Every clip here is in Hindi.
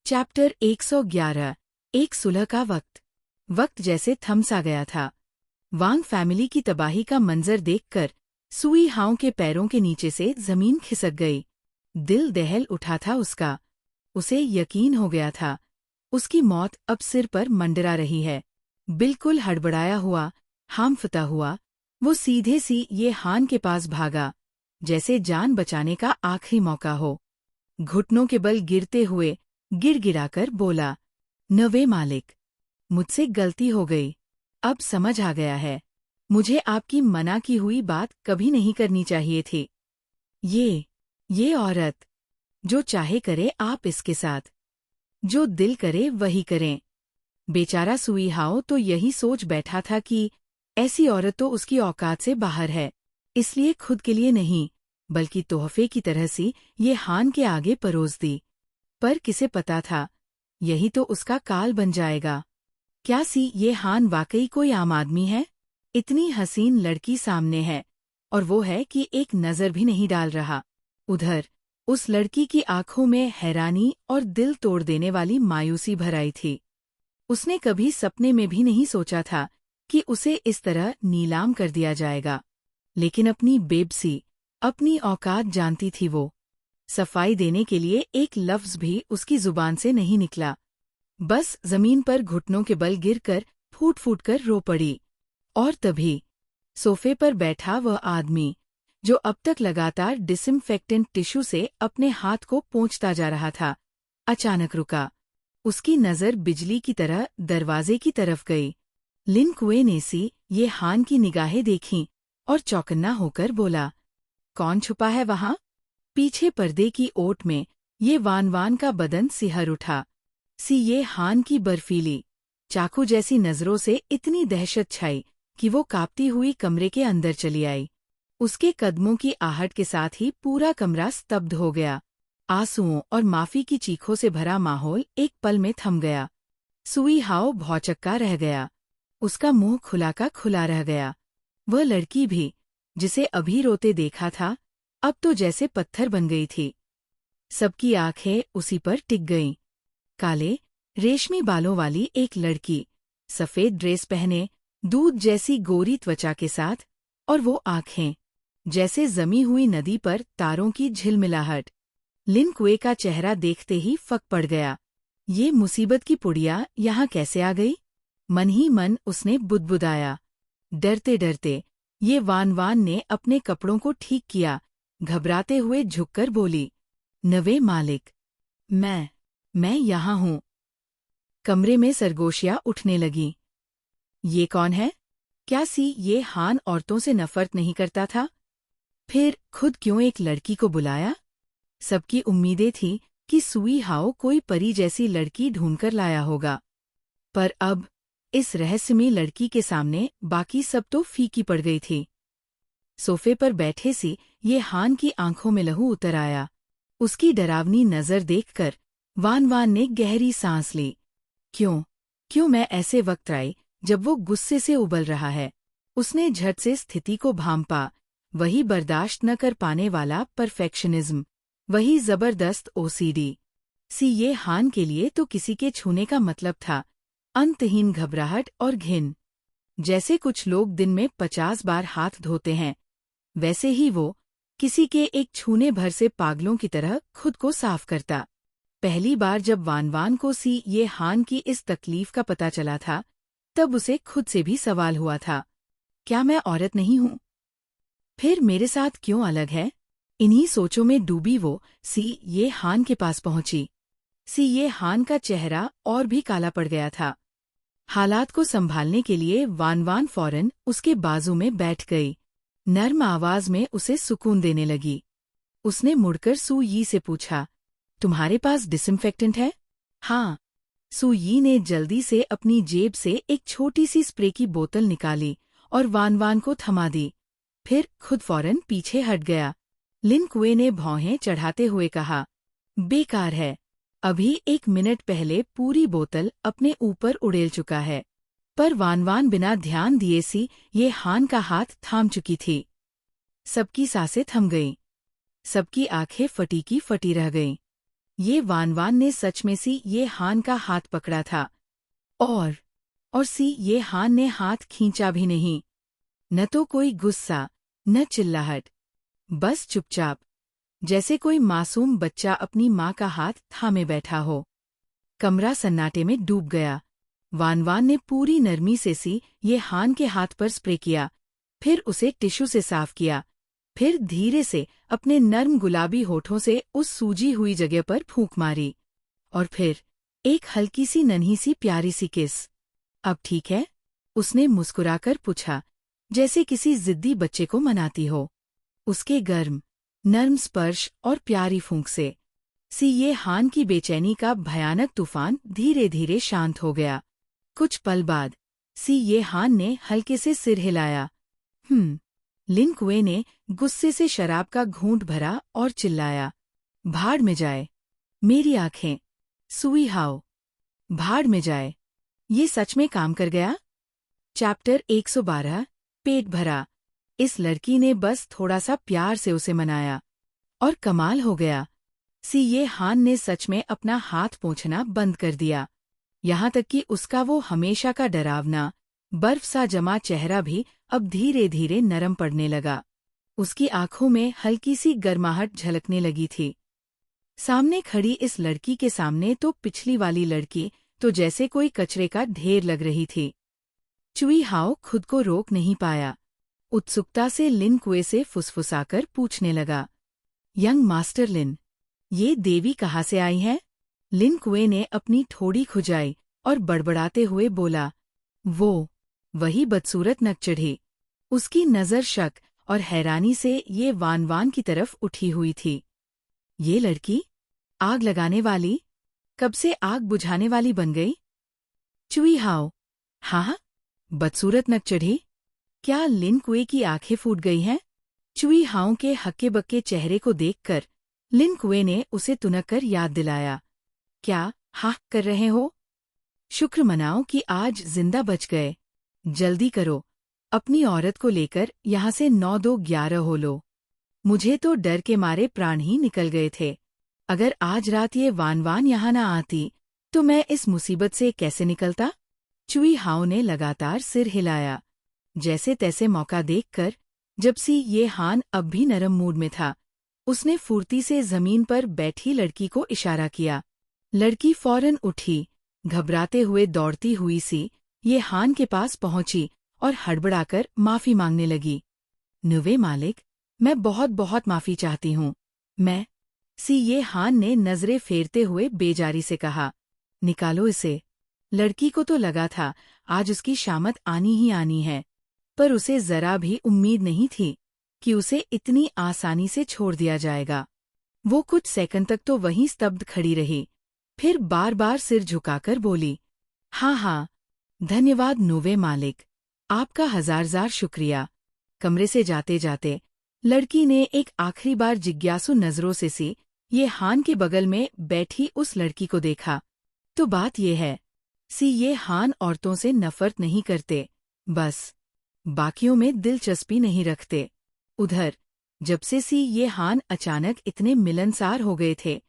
चैप्टर 111 एक सुलह का वक्त। वक्त जैसे थम सा गया था। वांग फैमिली की तबाही का मंजर देखकर सुई हाओ के पैरों के नीचे से जमीन खिसक गई। दिल दहल उठा था उसका। उसे यकीन हो गया था उसकी मौत अब सिर पर मंडरा रही है। बिल्कुल हड़बड़ाया हुआ, हामफता हुआ, वो सीधे सी ये हान के पास भागा, जैसे जान बचाने का आखिरी मौका हो। घुटनों के बल गिरते हुए गिड़गिड़ाकर बोला, नवे मालिक, मुझसे गलती हो गई। अब समझ आ गया है, मुझे आपकी मना की हुई बात कभी नहीं करनी चाहिए थी। ये औरत, जो चाहे करे आप इसके साथ, जो दिल करे वही करें। बेचारा सुई हाओ तो यही सोच बैठा था कि ऐसी औरत तो उसकी औकात से बाहर है, इसलिए खुद के लिए नहीं बल्कि तोहफे की तरह सी ये हान के आगे परोस दी। पर किसे पता था यही तो उसका काल बन जाएगा। क्या सी ये हान वाकई कोई आम आदमी है? इतनी हसीन लड़की सामने है और वो है कि एक नजर भी नहीं डाल रहा। उधर उस लड़की की आंखों में हैरानी और दिल तोड़ देने वाली मायूसी भर आई थी। उसने कभी सपने में भी नहीं सोचा था कि उसे इस तरह नीलाम कर दिया जाएगा। लेकिन अपनी बेबसी, अपनी औकात जानती थी वो। सफाई देने के लिए एक लफ्ज भी उसकी जुबान से नहीं निकला। बस जमीन पर घुटनों के बल गिरकर फूट फूट कर रो पड़ी। और तभी सोफे पर बैठा वह आदमी, जो अब तक लगातार डिसइंफेक्टेंट टिश्यू से अपने हाथ को पोंछता जा रहा था, अचानक रुका। उसकी नजर बिजली की तरह दरवाजे की तरफ गई। लिन कुए ने सी ये हान की निगाहें देखीं और चौकन्ना होकर बोला, कौन छुपा है वहां? पीछे पर्दे की ओट में ये वान का बदन सिहर उठा। सी ये हान की बर्फीली, चाकू जैसी नजरों से इतनी दहशत छाई कि वो कांपती हुई कमरे के अंदर चली आई। उसके कदमों की आहट के साथ ही पूरा कमरा स्तब्ध हो गया। आंसुओं और माफी की चीखों से भरा माहौल एक पल में थम गया। सुई हाओ भौचक्का रह गया। उसका मुंह खुला का खुला रह गया। वह लड़की भी, जिसे अभी रोते देखा था, अब तो जैसे पत्थर बन गई थी। सबकी आंखें उसी पर टिक गईं। काले, रेशमी बालों वाली एक लड़की, सफेद ड्रेस पहने, दूध जैसी गोरी त्वचा के साथ, और वो आंखें, जैसे जमी हुई नदी पर तारों की झिलमिलाहट। लिन कुए का चेहरा देखते ही फक पड़ गया। ये मुसीबत की पुड़िया यहाँ कैसे आ गई? मन ही मन उसने बुदबुदाया। डरते डरते ये वान ने अपने कपड़ों को ठीक किया, घबराते हुए झुककर बोली, नवे मालिक, मैं यहाँ हूँ। कमरे में सरगोशियाँ उठने लगीं। ये कौन है? क्या सी ये हान औरतों से नफरत नहीं करता था? फिर खुद क्यों एक लड़की को बुलाया? सबकी उम्मीदें थी कि सुई हाओ कोई परी जैसी लड़की ढूंढकर लाया होगा। पर अब इस रहस्यमयी लड़की के सामने बाकी सब तो फीकी पड़ गई थी। सोफे पर बैठे सी ये हान की आंखों में लहू उतर आया। उसकी डरावनी नजर देखकर वान ने गहरी सांस ली। क्यों मैं ऐसे वक्त आई जब वो गुस्से से उबल रहा है? उसने झट से स्थिति को भांपा। वही बर्दाश्त न कर पाने वाला परफेक्शनिज्म, वही जबरदस्त ओसीडी। सी ये हान के लिए तो किसी के छूने का मतलब था अंतहीन घबराहट और घिन। जैसे कुछ लोग दिन में 50 बार हाथ धोते हैं, वैसे ही वो किसी के एक छूने भर से पागलों की तरह खुद को साफ करता। पहली बार जब वान को सी ये हान की इस तकलीफ का पता चला था, तब उसे खुद से भी सवाल हुआ था, क्या मैं औरत नहीं हूँ? फिर मेरे साथ क्यों अलग है? इन्हीं सोचों में डूबी वो सी ये हान के पास पहुंची। सी ये हान का चेहरा और भी काला पड़ गया था। हालात को संभालने के लिए वान फौरन उसके बाजू में बैठ गई। नर्म आवाज में उसे सुकून देने लगी। उसने मुड़कर सू यी से पूछा, तुम्हारे पास डिसइंफेक्टेंट है? हाँ। सू यी ने जल्दी से अपनी जेब से एक छोटी सी स्प्रे की बोतल निकाली और वान को थमा दी। फिर खुद फौरन पीछे हट गया। लिन कुए ने भौहें चढ़ाते हुए कहा, बेकार है। अभी 1 मिनट पहले पूरी बोतल अपने ऊपर उड़ेल चुका है। पर वान बिना ध्यान दिए सी ये हान का हाथ थाम चुकी थी। सबकी सांसें थम गईं। सबकी आंखें फटी की फटी रह गईं। ये वानवान ने सच में सी ये हान का हाथ पकड़ा था और सी ये हान ने हाथ खींचा भी नहीं। न तो कोई गुस्सा, न चिल्लाहट, बस चुपचाप, जैसे कोई मासूम बच्चा अपनी माँ का हाथ थामे बैठा हो। कमरा सन्नाटे में डूब गया। वानवान ने पूरी नरमी से सी ये हान के हाथ पर स्प्रे किया, फिर उसे टिश्यू से साफ किया, फिर धीरे से अपने नर्म गुलाबी होठों से उस सूजी हुई जगह पर फूंक मारी, और फिर एक हल्की सी नन्ही सी प्यारी सी किस। अब ठीक है? उसने मुस्कुराकर पूछा, जैसे किसी जिद्दी बच्चे को मनाती हो। उसके गर्म, नर्म स्पर्श और प्यारी फूंक से सी ये हान की बेचैनी का भयानक तूफान धीरे धीरे शांत हो गया। कुछ पल बाद सी ये हान ने हल्के से सिर हिलाया। लिन कुए ने गुस्से से शराब का घूंट भरा और चिल्लाया, भाड़ में जाए मेरी आंखें, सुई हाओ, भाड़ में जाए। ये सच में काम कर गया। चैप्टर 112 पेट भरा। इस लड़की ने बस थोड़ा सा प्यार से उसे मनाया और कमाल हो गया। सी ये हान ने सच में अपना हाथ पोंछना बंद कर दिया, यहाँ तक कि उसका वो हमेशा का डरावना, बर्फ सा जमा चेहरा भी अब धीरे धीरे नरम पड़ने लगा। उसकी आंखों में हल्की सी गर्माहट झलकने लगी थी। सामने खड़ी इस लड़की के सामने तो पिछली वाली लड़की तो जैसे कोई कचरे का ढेर लग रही थी। चुई हाओ खुद को रोक नहीं पाया। उत्सुकता से लिन कुए से फुसफुसाकर पूछने लगा, यंग मास्टर लिन, ये देवी कहाँ से आई है? लिन कुए ने अपनी ठोड़ी खुजाई और बड़बड़ाते हुए बोला, वही बदसूरत नकचढ़ी। उसकी नज़र शक और हैरानी से ये वानवान की तरफ उठी हुई थी। ये लड़की आग लगाने वाली, कब से आग बुझाने वाली बन गई? चुई हाओ, हाँ, बदसूरत नकचढ़ी। क्या लिन कुए की आंखें फूट गई हैं? चुई हाओ के हक्के बक्के चेहरे को देखकर लिन कुए ने उसे तुनककर याद दिलाया, क्या हाँ कर रहे हो? शुक्र मनाओ कि आज जिंदा बच गए। जल्दी करो, अपनी औरत को लेकर यहाँ से 9-2-11 हो लो। मुझे तो डर के मारे प्राण ही निकल गए थे। अगर आज रात ये वानवान यहाँ न आती तो मैं इस मुसीबत से कैसे निकलता? चुई हाओ ने लगातार सिर हिलाया, जैसे तैसे मौका देखकर। जब सी ये हान अब भी नरम मूड में था, उसने फुर्ती से जमीन पर बैठी लड़की को इशारा किया। लड़की फौरन उठी, घबराते हुए दौड़ती हुई सी ये हान के पास पहुंची और हड़बड़ाकर माफी मांगने लगी। नुवे मालिक, मैं बहुत बहुत माफी चाहती हूँ। सी ये हान ने नजरें फेरते हुए बेजारी से कहा, निकालो इसे। लड़की को तो लगा था आज उसकी शामत आनी ही आनी है, पर उसे जरा भी उम्मीद नहीं थी कि उसे इतनी आसानी से छोड़ दिया जाएगा। वो कुछ सेकंड तक तो वहीं स्तब्ध खड़ी रही, फिर बार बार सिर झुकाकर बोली, हाँ, धन्यवाद नोवे मालिक, आपका हजार शुक्रिया। कमरे से जाते जाते लड़की ने एक आखिरी बार जिज्ञासु नजरों से सी ये हान के बगल में बैठी उस लड़की को देखा। तो बात ये है, सी ये हान औरतों से नफरत नहीं करते, बस बाकियों में दिलचस्पी नहीं रखते। उधर जब से सी ये हान अचानक इतने मिलनसार हो गए थे,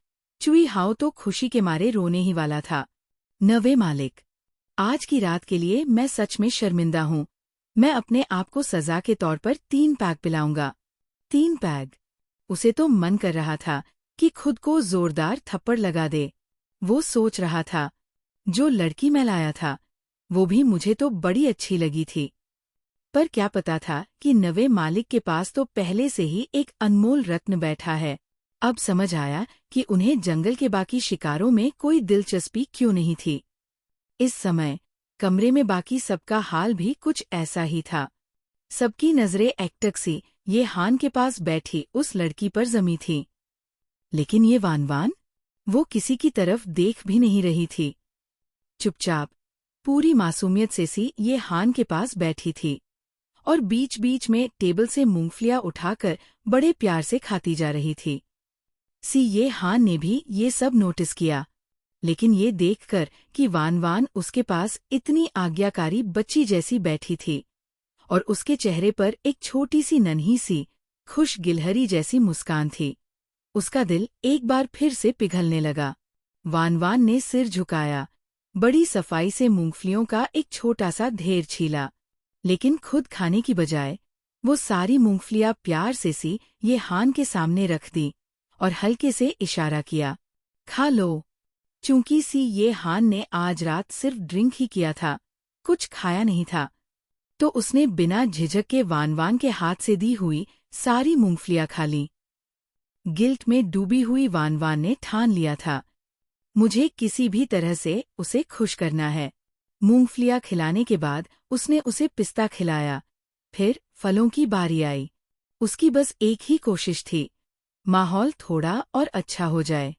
चुई हाओ तो खुशी के मारे रोने ही वाला था। नवे मालिक, आज की रात के लिए मैं सच में शर्मिंदा हूँ। मैं अपने आप को सजा के तौर पर 3 पैग पिलाऊंगा। 3 पैग। उसे तो मन कर रहा था कि खुद को जोरदार थप्पड़ लगा दे। वो सोच रहा था, जो लड़की मैं लाया था वो भी मुझे तो बड़ी अच्छी लगी थी। पर क्या पता था कि नवे मालिक के पास तो पहले से ही एक अनमोल रत्न बैठा है। अब समझ आया कि उन्हें जंगल के बाकी शिकारों में कोई दिलचस्पी क्यों नहीं थी। इस समय कमरे में बाकी सबका हाल भी कुछ ऐसा ही था। सबकी नजरें एकटक सी ये हान के पास बैठी उस लड़की पर जमी थीं। लेकिन ये वानवान, वो किसी की तरफ देख भी नहीं रही थी। चुपचाप, पूरी मासूमियत से सी ये हान के पास बैठी थी और बीच बीच में टेबल से मूंगफलियां उठाकर बड़े प्यार से खाती जा रही थी। सी ये हान ने भी ये सब नोटिस किया, लेकिन ये देखकर कि वानवान उसके पास इतनी आज्ञाकारी बच्ची जैसी बैठी थी और उसके चेहरे पर एक छोटी सी नन्ही सी खुश गिलहरी जैसी मुस्कान थी, उसका दिल एक बार फिर से पिघलने लगा। वान वान ने सिर झुकाया, बड़ी सफाई से मूंगफलियों का एक छोटा सा ढेर छीला, लेकिन खुद खाने की बजाय वो सारी मूंगफलियां प्यार से सी ये हान के सामने रख दी और हल्के से इशारा किया, खा लो। चूंकि सी ये हान ने आज रात सिर्फ ड्रिंक ही किया था, कुछ खाया नहीं था, तो उसने बिना झिझक के वान वान के हाथ से दी हुई सारी मूंगफलियां खा ली। गिल्ट में डूबी हुई वान वान ने ठान लिया था, मुझे किसी भी तरह से उसे खुश करना है। मूंगफलियां खिलाने के बाद उसने उसे पिस्ता खिलाया। फिर फलों की बारी आई। उसकी बस एक ही कोशिश थी, माहौल थोड़ा और अच्छा हो जाए।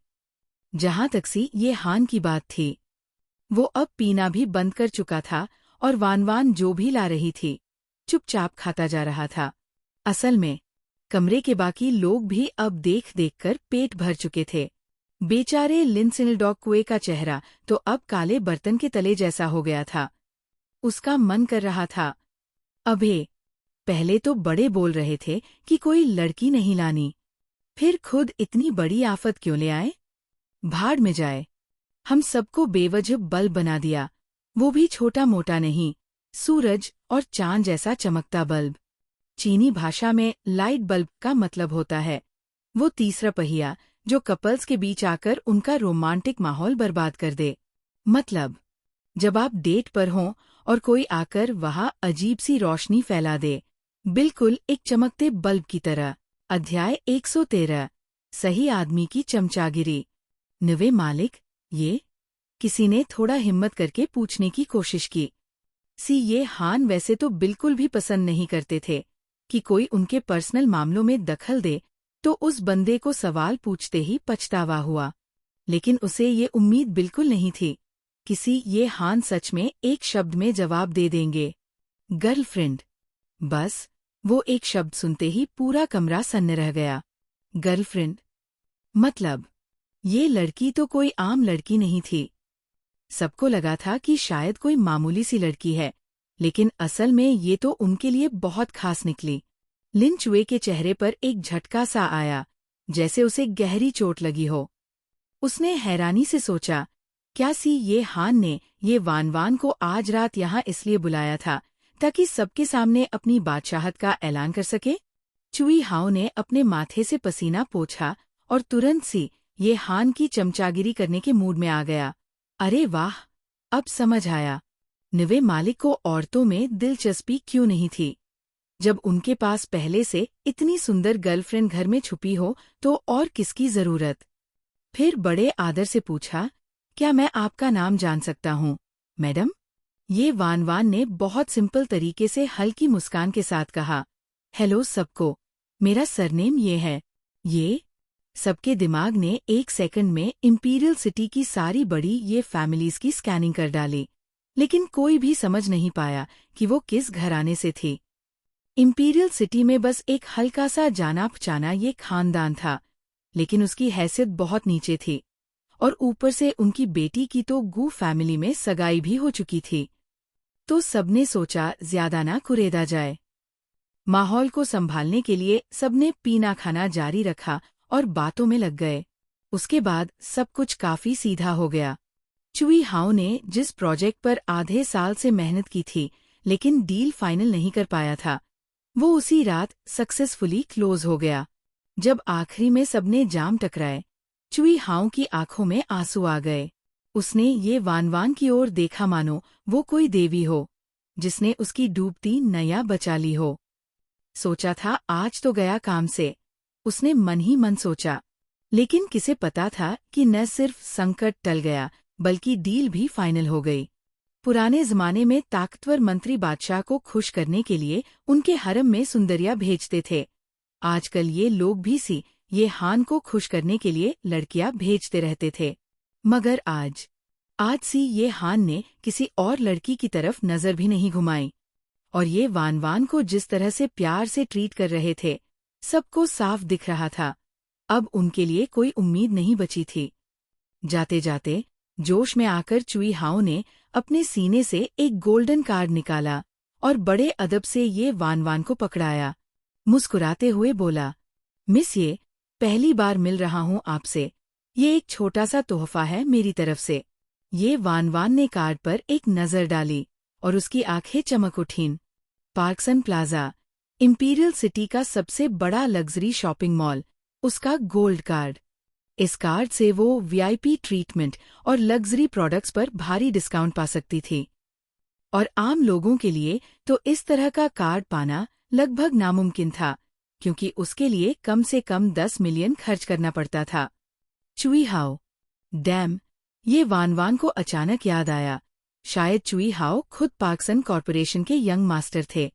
जहां तक सी ये हान की बात थी, वो अब पीना भी बंद कर चुका था और वान वान जो भी ला रही थी चुपचाप खाता जा रहा था। असल में कमरे के बाकी लोग भी अब देख देखकर पेट भर चुके थे। बेचारे लिनसिल्डॉक्वे का चेहरा तो अब काले बर्तन के तले जैसा हो गया था। उसका मन कर रहा था, अबे पहले तो बड़े बोल रहे थे कि कोई लड़की नहीं लानी, फिर खुद इतनी बड़ी आफत क्यों ले आए? भाड़ में जाए, हम सबको बेवजह बल्ब बना दिया, वो भी छोटा मोटा नहीं, सूरज और चांद जैसा चमकता बल्ब। चीनी भाषा में लाइट बल्ब का मतलब होता है वो तीसरा पहिया जो कपल्स के बीच आकर उनका रोमांटिक माहौल बर्बाद कर दे। मतलब जब आप डेट पर हों और कोई आकर वहां अजीब सी रोशनी फैला दे, बिल्कुल एक चमकते बल्ब की तरह। अध्याय 113, सही आदमी की चमचागिरी। नवे मालिक, ये? किसी ने थोड़ा हिम्मत करके पूछने की कोशिश की। ये हान वैसे तो बिल्कुल भी पसंद नहीं करते थे कि कोई उनके पर्सनल मामलों में दखल दे, तो उस बंदे को सवाल पूछते ही पछतावा हुआ। लेकिन उसे ये उम्मीद बिल्कुल नहीं थी कि ये हान सच में एक शब्द में जवाब दे देंगे, गर्लफ्रेंड। बस वो एक शब्द सुनते ही पूरा कमरा सन्न रह गया। गर्लफ्रेंड मतलब ये लड़की तो कोई आम लड़की नहीं थी। सबको लगा था कि शायद कोई मामूली सी लड़की है, लेकिन असल में ये तो उनके लिए बहुत खास निकली। लिन चुए के चेहरे पर एक झटका सा आया, जैसे उसे गहरी चोट लगी हो। उसने हैरानी से सोचा, क्या ये हान ने ये वान वान को आज रात यहाँ इसलिए बुलाया था ताकि सबके सामने अपनी बादशाहत का ऐलान कर सके? चुई हाओ ने अपने माथे से पसीना पोंछा और तुरंत ये हान की चमचागिरी करने के मूड में आ गया। अरे वाह, अब समझ आया, नवे मालिक को औरतों में दिलचस्पी क्यों नहीं थी। जब उनके पास पहले से इतनी सुंदर गर्लफ्रेंड घर में छुपी हो तो और किसकी जरूरत। फिर बड़े आदर से पूछा, क्या मैं आपका नाम जान सकता हूँ, मैडम? ये वान वान ने बहुत सिंपल तरीके से हल्की मुस्कान के साथ कहा, हेलो सबको, मेरा सरनेम ये है। ये सबके दिमाग ने एक सेकंड में इंपीरियल सिटी की सारी बड़ी ये फैमिलीज की स्कैनिंग कर डाली, लेकिन कोई भी समझ नहीं पाया कि वो किस घराने से थी। इंपीरियल सिटी में बस एक हल्का सा जाना पहचाना ये खानदान था, लेकिन उसकी हैसियत बहुत नीचे थी, और ऊपर से उनकी बेटी की तो गू फैमिली में सगाई भी हो चुकी थी। तो सबने सोचा ज्यादा ना कुरेदा जाए। माहौल को संभालने के लिए सबने पीना खाना जारी रखा और बातों में लग गए। उसके बाद सब कुछ काफी सीधा हो गया। चुई हाओ ने जिस प्रोजेक्ट पर आधे साल से मेहनत की थी लेकिन डील फाइनल नहीं कर पाया था, वो उसी रात सक्सेसफुली क्लोज हो गया। जब आखिरी में सबने जाम टकराए, चुई हाओ की आंखों में आंसू आ गए। उसने ये वान वान की ओर देखा मानो वो कोई देवी हो जिसने उसकी डूबती नैया बचा ली हो। सोचा था आज तो गया काम से, उसने मन ही मन सोचा, लेकिन किसे पता था कि न सिर्फ संकट टल गया बल्कि डील भी फाइनल हो गई। पुराने जमाने में ताकतवर मंत्री बादशाह को खुश करने के लिए उनके हरम में सुंदरिया भेजते थे। आजकल ये लोग भी ये हान को खुश करने के लिए लड़कियां भेजते रहते थे। मगर आज ये हान ने किसी और लड़की की तरफ नजर भी नहीं घुमाई, और ये वान वान को जिस तरह से प्यार से ट्रीट कर रहे थे सबको साफ दिख रहा था अब उनके लिए कोई उम्मीद नहीं बची थी। जाते जाते जोश में आकर चुई हाओ ने अपने सीने से एक गोल्डन कार्ड निकाला और बड़े अदब से ये वान वान को पकड़ाया। मुस्कुराते हुए बोला, मिस, ये पहली बार मिल रहा हूँ आपसे। ये एक छोटा सा तोहफा है मेरी तरफ से। ये वान वान ने कार्ड पर एक नज़र डाली और उसकी आंखें चमक उठीं। पार्कसन प्लाजा, इंपीरियल सिटी का सबसे बड़ा लग्जरी शॉपिंग मॉल, उसका गोल्ड कार्ड। इस कार्ड से वो वीआईपी ट्रीटमेंट और लग्जरी प्रोडक्ट्स पर भारी डिस्काउंट पा सकती थी। और आम लोगों के लिए तो इस तरह का कार्ड पाना लगभग नामुमकिन था, क्योंकि उसके लिए कम से कम 10 मिलियन खर्च करना पड़ता था। चुई हाओ, डैम, ये वान वान को अचानक याद आया। शायद चुई हाओ खुद पार्कसन कॉरपोरेशन के यंग मास्टर थे।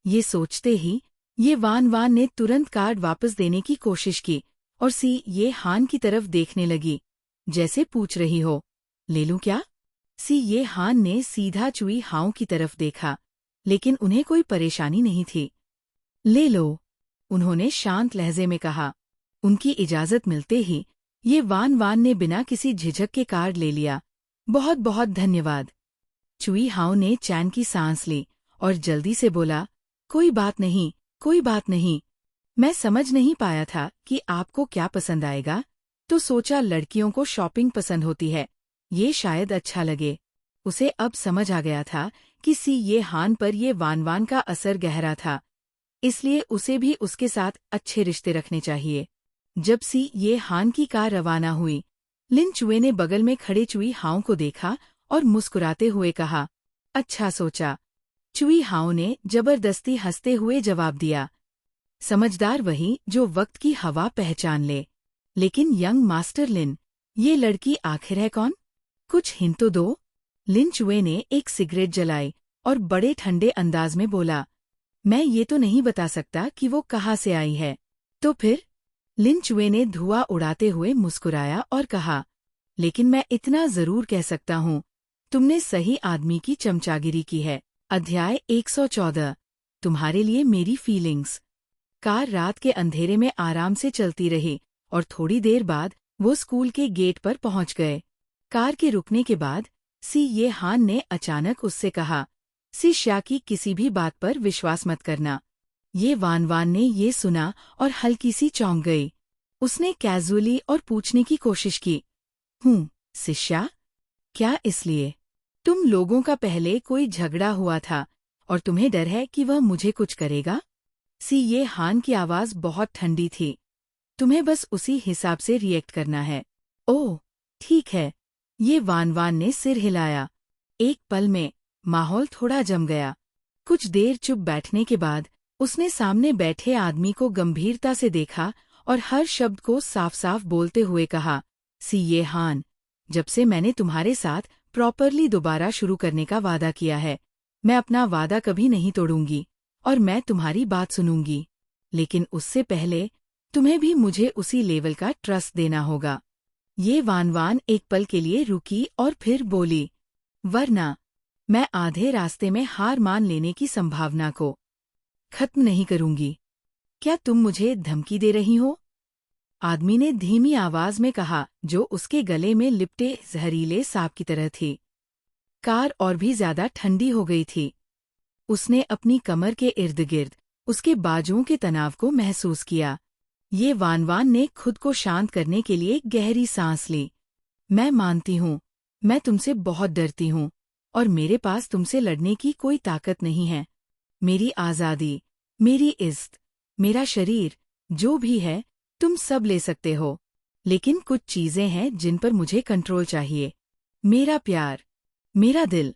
ये सोचते ही ये वान वान ने तुरंत कार्ड वापस देने की कोशिश की और ये हान की तरफ देखने लगी, जैसे पूछ रही हो, ले लूं क्या? ये हान ने सीधा चुई हाओ की तरफ देखा, लेकिन उन्हें कोई परेशानी नहीं थी। ले लो, उन्होंने शांत लहजे में कहा। उनकी इजाजत मिलते ही ये वान वान ने बिना किसी झिझक के कार्ड ले लिया। बहुत बहुत धन्यवाद। चुई हाओ ने चैन की सांस ली और जल्दी से बोला, कोई बात नहीं, कोई बात नहीं। मैं समझ नहीं पाया था कि आपको क्या पसंद आएगा, तो सोचा लड़कियों को शॉपिंग पसंद होती है, ये शायद अच्छा लगे। उसे अब समझ आ गया था कि ये हान पर ये वान वान का असर गहरा था, इसलिए उसे भी उसके साथ अच्छे रिश्ते रखने चाहिए। जब ये हान की कार रवाना हुई, लिन चुए ने बगल में खड़े चुई हाओ को देखा और मुस्कुराते हुए कहा, अच्छा सोचा। चुई हाओ ने जबरदस्ती हंसते हुए जवाब दिया, समझदार वही जो वक्त की हवा पहचान ले। लेकिन यंग मास्टर लिन, ये लड़की आखिर है कौन? कुछ हिंट तो दो। लिन चुए ने एक सिगरेट जलाई और बड़े ठंडे अंदाज में बोला, मैं ये तो नहीं बता सकता कि वो कहाँ से आई है। तो फिर? लिन चुए ने धुआं उड़ाते हुए मुस्कुराया और कहा, लेकिन मैं इतना जरूर कह सकता हूँ, तुमने सही आदमी की चमचागिरी की है। अध्याय 114, तुम्हारे लिए मेरी फीलिंग्स। कार रात के अंधेरे में आराम से चलती रही और थोड़ी देर बाद वो स्कूल के गेट पर पहुंच गए। कार के रुकने के बाद ये हान ने अचानक उससे कहा, श्या की किसी भी बात पर विश्वास मत करना। ये वान वान ने ये सुना और हल्की सी चौंक गई। उसने कैजुअली और पूछने की कोशिश की, शिष्या? क्या इसलिए? तुम लोगों का पहले कोई झगड़ा हुआ था और तुम्हें डर है कि वह मुझे कुछ करेगा? ये हान की आवाज बहुत ठंडी थी। तुम्हें बस उसी हिसाब से रिएक्ट करना है। ओह, ठीक है। ये वान वान ने सिर हिलाया। एक पल में माहौल थोड़ा जम गया। कुछ देर चुप बैठने के बाद उसने सामने बैठे आदमी को गंभीरता से देखा और हर शब्द को साफ साफ बोलते हुए कहा, ये हान, जब से मैंने तुम्हारे साथ प्रॉपरली दोबारा शुरू करने का वादा किया है, मैं अपना वादा कभी नहीं तोड़ूंगी और मैं तुम्हारी बात सुनूंगी। लेकिन उससे पहले तुम्हें भी मुझे उसी लेवल का ट्रस्ट देना होगा। ये वान वान एक पल के लिए रुकी और फिर बोली, वरना मैं आधे रास्ते में हार मान लेने की संभावना को खत्म नहीं करूंगी। क्या तुम मुझे धमकी दे रही हो? आदमी ने धीमी आवाज में कहा, जो उसके गले में लिपटे जहरीले सांप की तरह थी। कार और भी ज्यादा ठंडी हो गई थी। उसने अपनी कमर के इर्द गिर्द उसके बाजुओं के तनाव को महसूस किया। ये वान वान ने खुद को शांत करने के लिए गहरी सांस ली। मैं मानती हूँ, मैं तुमसे बहुत डरती हूँ और मेरे पास तुमसे लड़ने की कोई ताकत नहीं है। मेरी आज़ादी, मेरी इज्जत, मेरा शरीर, जो भी है, तुम सब ले सकते हो। लेकिन कुछ चीजें हैं जिन पर मुझे कंट्रोल चाहिए। मेरा प्यार, मेरा दिल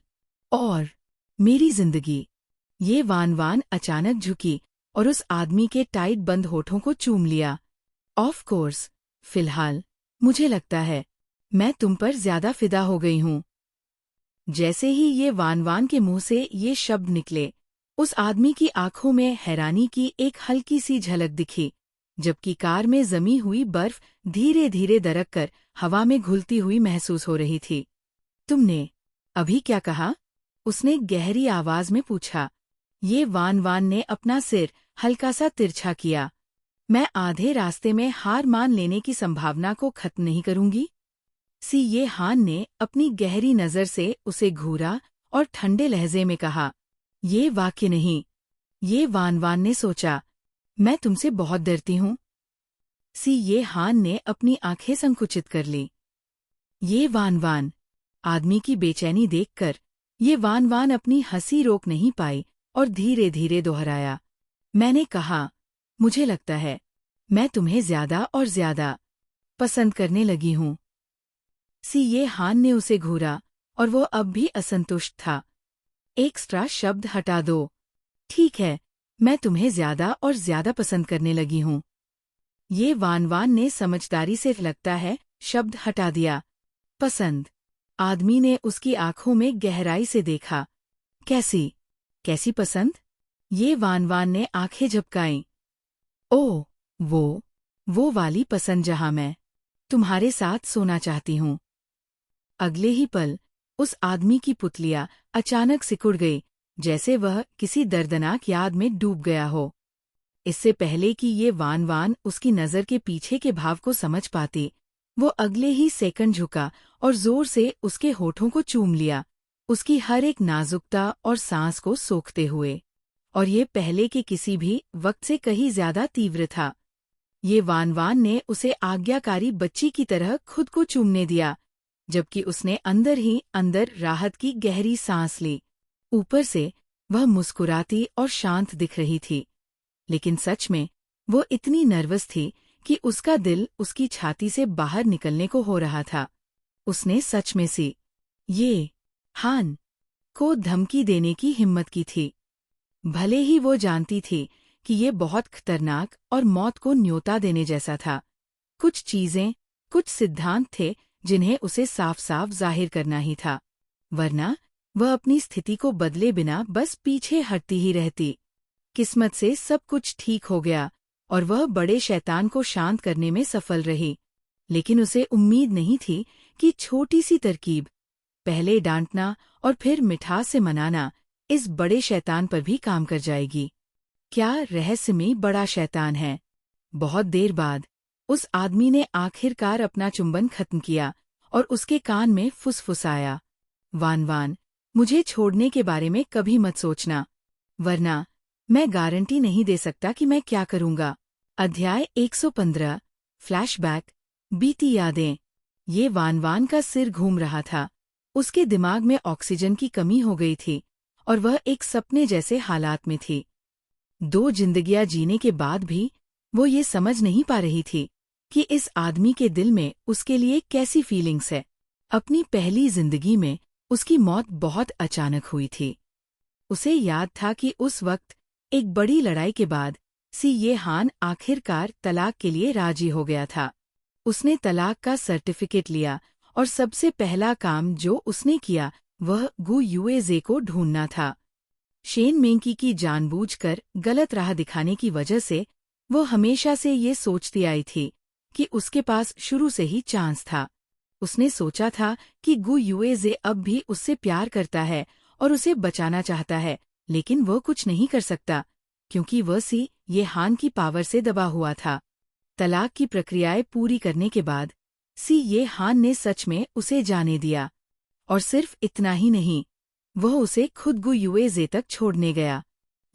और मेरी जिंदगी। ये वान वान अचानक झुकी और उस आदमी के टाइट बंद होठों को चूम लिया। ऑफ कोर्स, फिलहाल मुझे लगता है मैं तुम पर ज्यादा फिदा हो गई हूँ। जैसे ही ये वान वान के मुंह से ये शब्द निकले, उस आदमी की आंखों में हैरानी की एक हल्की सी झलक दिखी, जबकि कार में जमी हुई बर्फ धीरे धीरे दरक कर हवा में घुलती हुई महसूस हो रही थी। तुमने अभी क्या कहा? उसने गहरी आवाज में पूछा। ये वान वान ने अपना सिर हल्का सा तिरछा किया। मैं आधे रास्ते में हार मान लेने की संभावना को खत्म नहीं करूंगी। ये हान ने अपनी गहरी नजर से उसे घूरा और ठंडे लहजे में कहा, ये वाक्य नहीं। ये वान वान ने सोचा, मैं तुमसे बहुत डरती हूँ। सी ये हान ने अपनी आंखें संकुचित कर ली। ये वान वान। आदमी की बेचैनी देखकर ये वान वान अपनी हंसी रोक नहीं पाई और धीरे धीरे दोहराया, मैंने कहा, मुझे लगता है मैं तुम्हें ज्यादा और ज्यादा पसंद करने लगी हूं। सी ये हान ने उसे घूरा और वो अब भी असंतुष्ट था। एक्स्ट्रा शब्द हटा दो। ठीक है, मैं तुम्हें ज्यादा और ज्यादा पसंद करने लगी हूं। ये वान वान ने समझदारी से लगता है शब्द हटा दिया। पसंद। आदमी ने उसकी आंखों में गहराई से देखा। कैसी? कैसी पसंद? ये वान वान ने आंखें झपकाईं। ओह, वो वाली पसंद जहां मैं तुम्हारे साथ सोना चाहती हूं। अगले ही पल उस आदमी की पुतलियां अचानक सिकुड़ गई, जैसे वह किसी दर्दनाक याद में डूब गया हो। इससे पहले कि ये वान वान उसकी नज़र के पीछे के भाव को समझ पाती, वो अगले ही सेकंड झुका और जोर से उसके होठों को चूम लिया, उसकी हर एक नाजुकता और सांस को सोखते हुए। और ये पहले के किसी भी वक्त से कहीं ज्यादा तीव्र था। ये वान वान ने उसे आज्ञाकारी बच्ची की तरह खुद को चूमने दिया, जबकि उसने अंदर ही अंदर राहत की गहरी सांस ली। ऊपर से वह मुस्कुराती और शांत दिख रही थी, लेकिन सच में वो इतनी नर्वस थी कि उसका दिल उसकी छाती से बाहर निकलने को हो रहा था। उसने सच में सी ये हान को धमकी देने की हिम्मत की थी, भले ही वो जानती थी कि ये बहुत खतरनाक और मौत को न्योता देने जैसा था। कुछ चीजें, कुछ सिद्धांत थे जिन्हें उसे साफ साफ जाहिर करना ही था, वरना वह अपनी स्थिति को बदले बिना बस पीछे हटती ही रहती। किस्मत से सब कुछ ठीक हो गया और वह बड़े शैतान को शांत करने में सफल रही, लेकिन उसे उम्मीद नहीं थी कि छोटी सी तरकीब, पहले डांटना और फिर मिठास से मनाना, इस बड़े शैतान पर भी काम कर जाएगी। क्या रहस्यमयी बड़ा शैतान है। बहुत देर बाद उस आदमी ने आखिरकार अपना चुंबन खत्म किया और उसके कान में फुसफुसाया, वान वान, मुझे छोड़ने के बारे में कभी मत सोचना, वरना मैं गारंटी नहीं दे सकता कि मैं क्या करूंगा। अध्याय 115 फ्लैशबैक। बीती यादें। ये वान वान का सिर घूम रहा था, उसके दिमाग में ऑक्सीजन की कमी हो गई थी और वह एक सपने जैसे हालात में थी। 2 जिंदगियां जीने के बाद भी वो ये समझ नहीं पा रही थी कि इस आदमी के दिल में उसके लिए कैसी फीलिंग्स है। अपनी पहली जिंदगी में उसकी मौत बहुत अचानक हुई थी। उसे याद था कि उस वक्त एक बड़ी लड़ाई के बाद सी ये हान आखिरकार तलाक के लिए राजी हो गया था। उसने तलाक का सर्टिफिकेट लिया और सबसे पहला काम जो उसने किया वह गु यूएजे को ढूंढना था। शेन मेंकी की जानबूझकर गलत राह दिखाने की वजह से वो हमेशा से ये सोचती आई थी कि उसके पास शुरू से ही चांस था। उसने सोचा था कि गु यूएजे अब भी उससे प्यार करता है और उसे बचाना चाहता है, लेकिन वह कुछ नहीं कर सकता क्योंकि वह सी ये हान की पावर से दबा हुआ था। तलाक की प्रक्रियाएं पूरी करने के बाद सी ये हान ने सच में उसे जाने दिया, और सिर्फ इतना ही नहीं, वह उसे खुद गु यूएजे तक छोड़ने गया।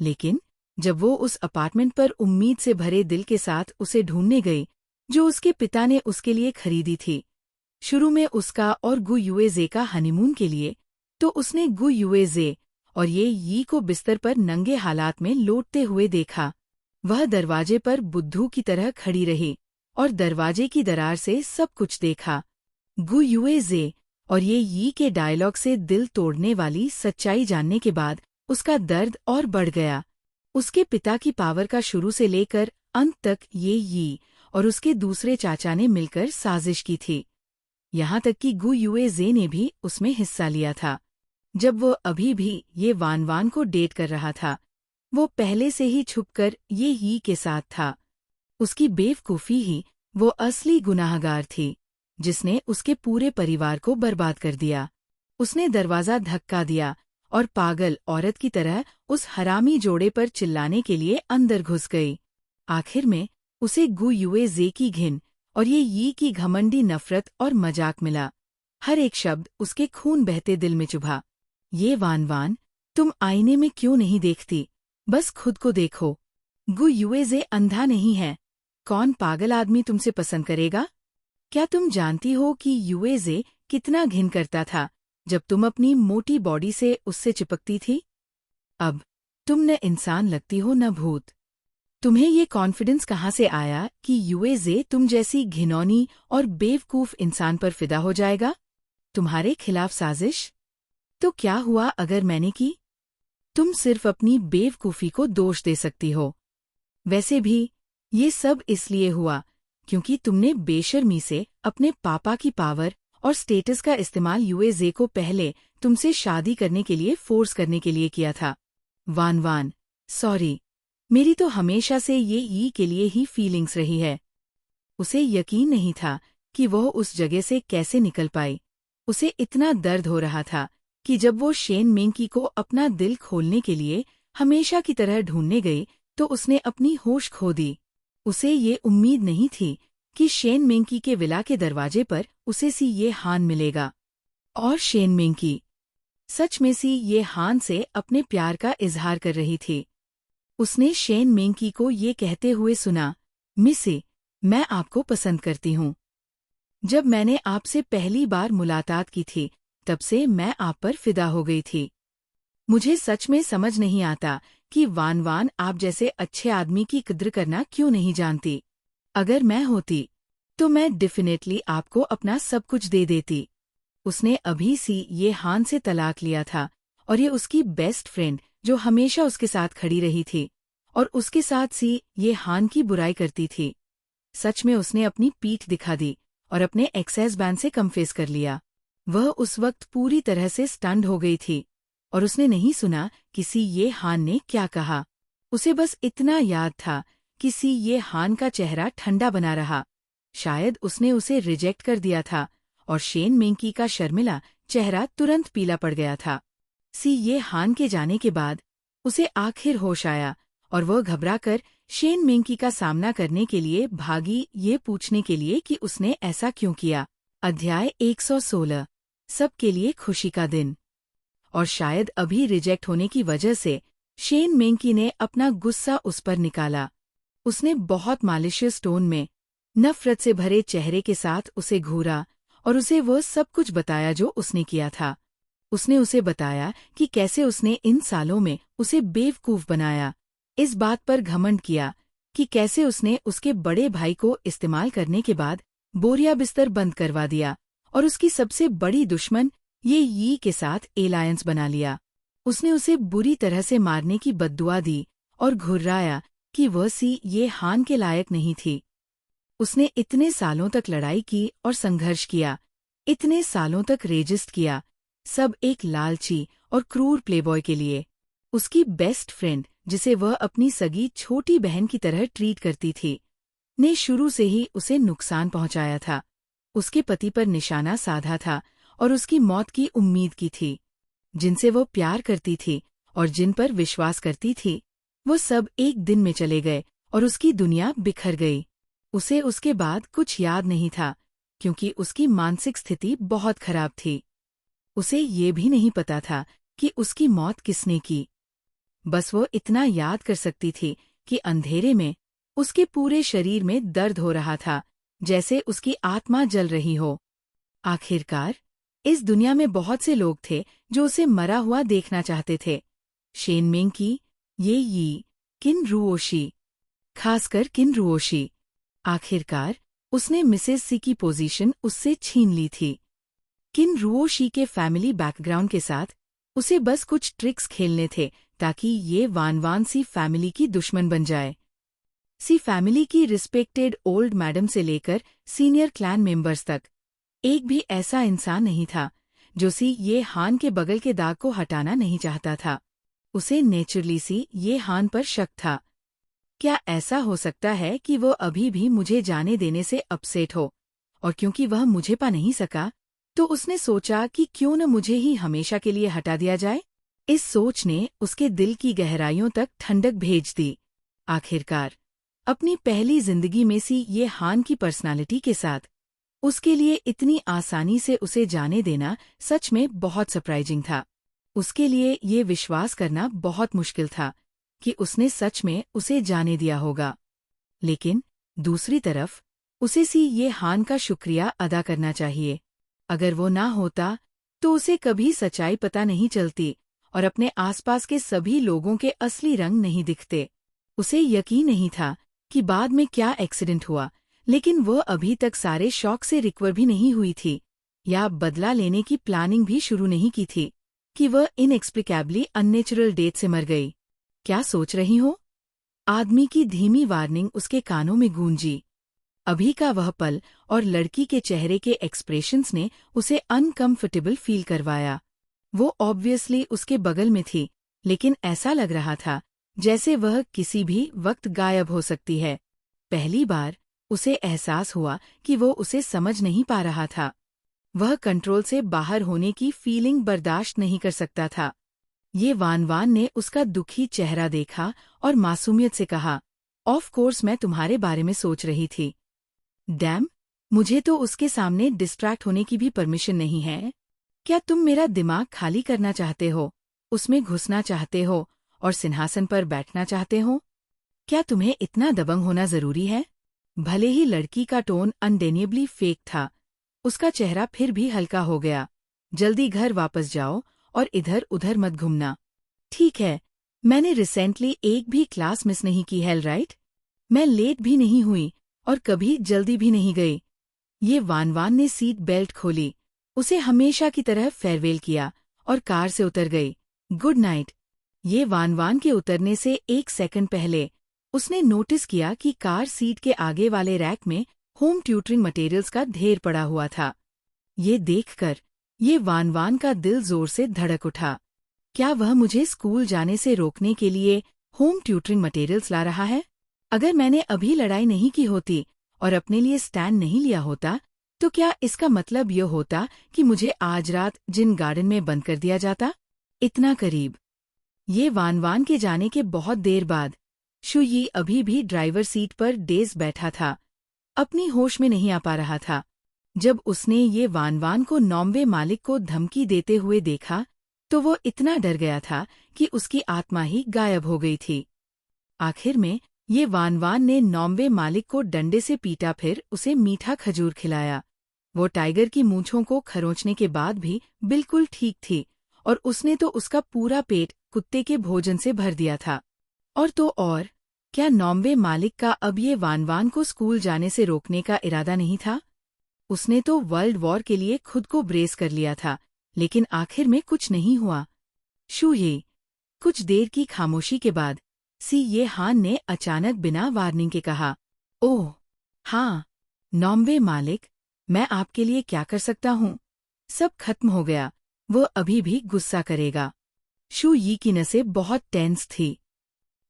लेकिन जब वो उस अपार्टमेंट पर उम्मीद से भरे दिल के साथ उसे ढूंढने गई जो उसके पिता ने उसके लिए खरीदी थी, शुरू में उसका और गु यूएजे का हनीमून के लिए, तो उसने गु यूएजे और ये यी को बिस्तर पर नंगे हालात में लौटते हुए देखा। वह दरवाजे पर बुद्धू की तरह खड़ी रही और दरवाजे की दरार से सब कुछ देखा। गु यूएजे और ये यी के डायलॉग से दिल तोड़ने वाली सच्चाई जानने के बाद उसका दर्द और बढ़ गया। उसके पिता की पावर का शुरू से लेकर अंत तक ये यी और उसके दूसरे चाचा ने मिलकर साजिश की थी। यहाँ तक कि गु यूएजे ने भी उसमें हिस्सा लिया था। जब वो अभी भी ये वान वान को डेट कर रहा था, वो पहले से ही छुपकर ये यी के साथ था। उसकी बेवकूफ़ी ही वो असली गुनाहगार थी जिसने उसके पूरे परिवार को बर्बाद कर दिया। उसने दरवाज़ा धक्का दिया और पागल औरत की तरह उस हरामी जोड़े पर चिल्लाने के लिए अंदर घुस गई। आखिर में उसे गु यूएजे की घिन और ये यी की घमंडी नफरत और मजाक मिला। हर एक शब्द उसके खून बहते दिल में चुभा। ये वान वान, तुम आईने में क्यों नहीं देखती? बस खुद को देखो। गु यूएजे अंधा नहीं है, कौन पागल आदमी तुमसे पसंद करेगा? क्या तुम जानती हो कि यूएजे कितना घिन करता था जब तुम अपनी मोटी बॉडी से उससे चिपकती थी? अब तुम न इंसान लगती हो न भूत। तुम्हें ये कॉन्फिडेंस कहाँ से आया कि यूएजे तुम जैसी घिनौनी और बेवकूफ इंसान पर फिदा हो जाएगा? तुम्हारे खिलाफ साजिश? तो क्या हुआ अगर मैंने की? तुम सिर्फ अपनी बेवकूफी को दोष दे सकती हो। वैसे भी ये सब इसलिए हुआ क्योंकि तुमने बेशर्मी से अपने पापा की पावर और स्टेटस का इस्तेमाल यूएजे को पहले तुमसे शादी करने के लिए फोर्स करने के लिए किया था। वान वान, सॉरी, मेरी तो हमेशा से ये ई के लिए ही फीलिंग्स रही है। उसे यकीन नहीं था कि वह उस जगह से कैसे निकल पाई। उसे इतना दर्द हो रहा था कि जब वो शेन मेंकी को अपना दिल खोलने के लिए हमेशा की तरह ढूंढने गई तो उसने अपनी होश खो दी। उसे ये उम्मीद नहीं थी कि शेन मेंकी के विला के दरवाजे पर उसे सी ये हान मिलेगा। और शेन मेंकी सच में सी ये हान से अपने प्यार का इजहार कर रही थी। उसने शेन मेंकी को ये कहते हुए सुना, मिसी, मैं आपको पसंद करती हूँ। जब मैंने आपसे पहली बार मुलाकात की थी तब से मैं आप पर फिदा हो गई थी। मुझे सच में समझ नहीं आता कि वान वान आप जैसे अच्छे आदमी की कद्र करना क्यों नहीं जानती। अगर मैं होती तो मैं डेफिनेटली आपको अपना सब कुछ दे देती। उसने अभी सी ये हान से तलाक लिया था और ये उसकी बेस्ट फ्रेंड जो हमेशा उसके साथ खड़ी रही थी और उसके साथ सी ये हान की बुराई करती थी। सच में उसने अपनी पीठ दिखा दी और अपने एक्सेस बैंड से कन्फेस कर लिया। वह उस वक्त पूरी तरह से स्टन्ड हो गई थी और उसने नहीं सुना कि सी ये हान ने क्या कहा। उसे बस इतना याद था कि सी ये हान का चेहरा ठंडा बना रहा। शायद उसने उसे रिजेक्ट कर दिया था और शेन मेंकी का शर्मिला चेहरा तुरंत पीला पड़ गया था। सी ये हान के जाने के बाद उसे आखिर होश आया और वह घबराकर शेन मेंकी का सामना करने के लिए भागी ये पूछने के लिए कि उसने ऐसा क्यों किया। अध्याय 116 सबके लिए खुशी का दिन। और शायद अभी रिजेक्ट होने की वजह से शेन मेंकी ने अपना गुस्सा उस पर निकाला। उसने बहुत मालिशियस टोन में नफरत से भरे चेहरे के साथ उसे घूरा और उसे वह सब कुछ बताया जो उसने किया था। उसने उसे बताया कि कैसे उसने इन सालों में उसे बेवकूफ बनाया, इस बात पर घमंड किया कि कैसे उसने उसके बड़े भाई को इस्तेमाल करने के बाद बोरिया बिस्तर बंद करवा दिया और उसकी सबसे बड़ी दुश्मन ये यी के साथ एलायंस बना लिया। उसने उसे बुरी तरह से मारने की बद्दुआ दी और घुर्राया कि वह सी ये हान के लायक नहीं थी। उसने इतने सालों तक लड़ाई की और संघर्ष किया, इतने सालों तक रेजिस्ट किया, सब एक लालची और क्रूर प्लेबॉय के लिए। उसकी बेस्ट फ्रेंड जिसे वह अपनी सगी छोटी बहन की तरह ट्रीट करती थी ने शुरू से ही उसे नुकसान पहुंचाया था। उसके पति पर निशाना साधा था और उसकी मौत की उम्मीद की थी। जिनसे वो प्यार करती थी और जिन पर विश्वास करती थी वो सब एक दिन में चले गए और उसकी दुनिया बिखर गई। उसे उसके बाद कुछ याद नहीं था क्योंकि उसकी मानसिक स्थिति बहुत खराब थी। उसे ये भी नहीं पता था कि उसकी मौत किसने की। बस वो इतना याद कर सकती थी कि अंधेरे में उसके पूरे शरीर में दर्द हो रहा था, जैसे उसकी आत्मा जल रही हो। आखिरकार इस दुनिया में बहुत से लोग थे जो उसे मरा हुआ देखना चाहते थे। शेन मेंकी, ये यी, किन रुओशी, खासकर किन रुओशी। आखिरकार उसने मिसेस सी की पोजीशन उससे छीन ली थी। किन रुओशी के फैमिली बैकग्राउंड के साथ उसे बस कुछ ट्रिक्स खेलने थे ताकि ये वान सी फैमिली की दुश्मन बन जाए। सी फैमिली की रिस्पेक्टेड ओल्ड मैडम से लेकर सीनियर क्लैन मेंबर्स तक एक भी ऐसा इंसान नहीं था जो सी ये हान के बगल के दाग को हटाना नहीं चाहता था। उसे नेचुरली सी ये हान पर शक था। क्या ऐसा हो सकता है कि वो अभी भी मुझे जाने देने से अपसेट हो, और क्योंकि वह मुझे पा नहीं सका तो उसने सोचा कि क्यों न मुझे ही हमेशा के लिए हटा दिया जाए। इस सोच ने उसके दिल की गहराइयों तक ठंडक भेज दी। आखिरकार अपनी पहली जिंदगी में सी ये हान की पर्सनालिटी के साथ उसके लिए इतनी आसानी से उसे जाने देना सच में बहुत सरप्राइजिंग था। उसके लिए ये विश्वास करना बहुत मुश्किल था कि उसने सच में उसे जाने दिया होगा। लेकिन दूसरी तरफ उसे सी ये हान का शुक्रिया अदा करना चाहिए। अगर वो ना होता तो उसे कभी सच्चाई पता नहीं चलती और अपने आसपास के सभी लोगों के असली रंग नहीं दिखते। उसे यकीन नहीं था कि बाद में क्या एक्सीडेंट हुआ, लेकिन वह अभी तक सारे शॉक से रिकवर भी नहीं हुई थी या बदला लेने की प्लानिंग भी शुरू नहीं की थी कि वह इनएक्सप्लिकेबली अननेचुरल डेथ से मर गई। क्या सोच रही हो? आदमी की धीमी वार्निंग उसके कानों में गूंजी। अभी का वह पल और लड़की के चेहरे के एक्सप्रेशंस ने उसे अनकंफर्टेबल फील करवाया। वो ऑब्वियसली उसके बगल में थी, लेकिन ऐसा लग रहा था जैसे वह किसी भी वक्त गायब हो सकती है। पहली बार उसे एहसास हुआ कि वो उसे समझ नहीं पा रहा था। वह कंट्रोल से बाहर होने की फीलिंग बर्दाश्त नहीं कर सकता था। ये वान ने उसका दुखी चेहरा देखा और मासूमियत से कहा, ऑफ कोर्स मैं तुम्हारे बारे में सोच रही थी। डैम, मुझे तो उसके सामने डिस्ट्रैक्ट होने की भी परमिशन नहीं है। क्या तुम मेरा दिमाग खाली करना चाहते हो, उसमें घुसना चाहते हो और सिंहासन पर बैठना चाहते हो? क्या तुम्हें इतना दबंग होना जरूरी है? भले ही लड़की का टोन अनडेनिएबली फेक था, उसका चेहरा फिर भी हल्का हो गया। जल्दी घर वापस जाओ और इधर उधर मत घूमना। ठीक है, मैंने रिसेंटली एक भी क्लास मिस नहीं की है, राइट? मैं लेट भी नहीं हुई और कभी जल्दी भी नहीं गई। ये वान ने सीट बेल्ट खोली, उसे हमेशा की तरह फेयरवेल किया और कार से उतर गई। Good night. ये वान के उतरने से 1 सेकंड पहले उसने नोटिस किया कि कार सीट के आगे वाले रैक में होम ट्यूटरिंग मटेरियल्स का ढेर पड़ा हुआ था। ये देखकर ये वान का दिल जोर से धड़क उठा। क्या वह मुझे स्कूल जाने से रोकने के लिए होम ट्यूटरिंग मटेरियल्स ला रहा है? अगर मैंने अभी लड़ाई नहीं की होती और अपने लिए स्टैंड नहीं लिया होता, तो क्या इसका मतलब यह होता कि मुझे आज रात जिन गार्डन में बंद कर दिया जाता? इतना करीब। ये वान के जाने के बहुत देर बाद शुयी अभी भी ड्राइवर सीट पर डेज बैठा था, अपनी होश में नहीं आ पा रहा था। जब उसने ये वान को नॉम्वे मालिक को धमकी देते हुए देखा तो वो इतना डर गया था कि उसकी आत्मा ही गायब हो गई थी। आखिर में ये वान ने नॉम्वे मालिक को डंडे से पीटा, फिर उसे मीठा खजूर खिलाया। वो टाइगर की मूंछों को खरोंचने के बाद भी बिल्कुल ठीक थी और उसने तो उसका पूरा पेट कुत्ते के भोजन से भर दिया था। और तो और, क्या नॉम्वे मालिक का अब ये वान को स्कूल जाने से रोकने का इरादा नहीं था? उसने तो वर्ल्ड वॉर के लिए खुद को ब्रेस कर लिया था, लेकिन आखिर में कुछ नहीं हुआ। शुये। कुछ देर की खामोशी के बाद ये हान ने अचानक बिना वार्निंग के कहा, ओह हाँ नॉम्वे मालिक, मैं आपके लिए क्या कर सकता हूँ? सब खत्म हो गया। वो अभी भी गुस्सा करेगा। शुयी की नसें बहुत टेंस थी।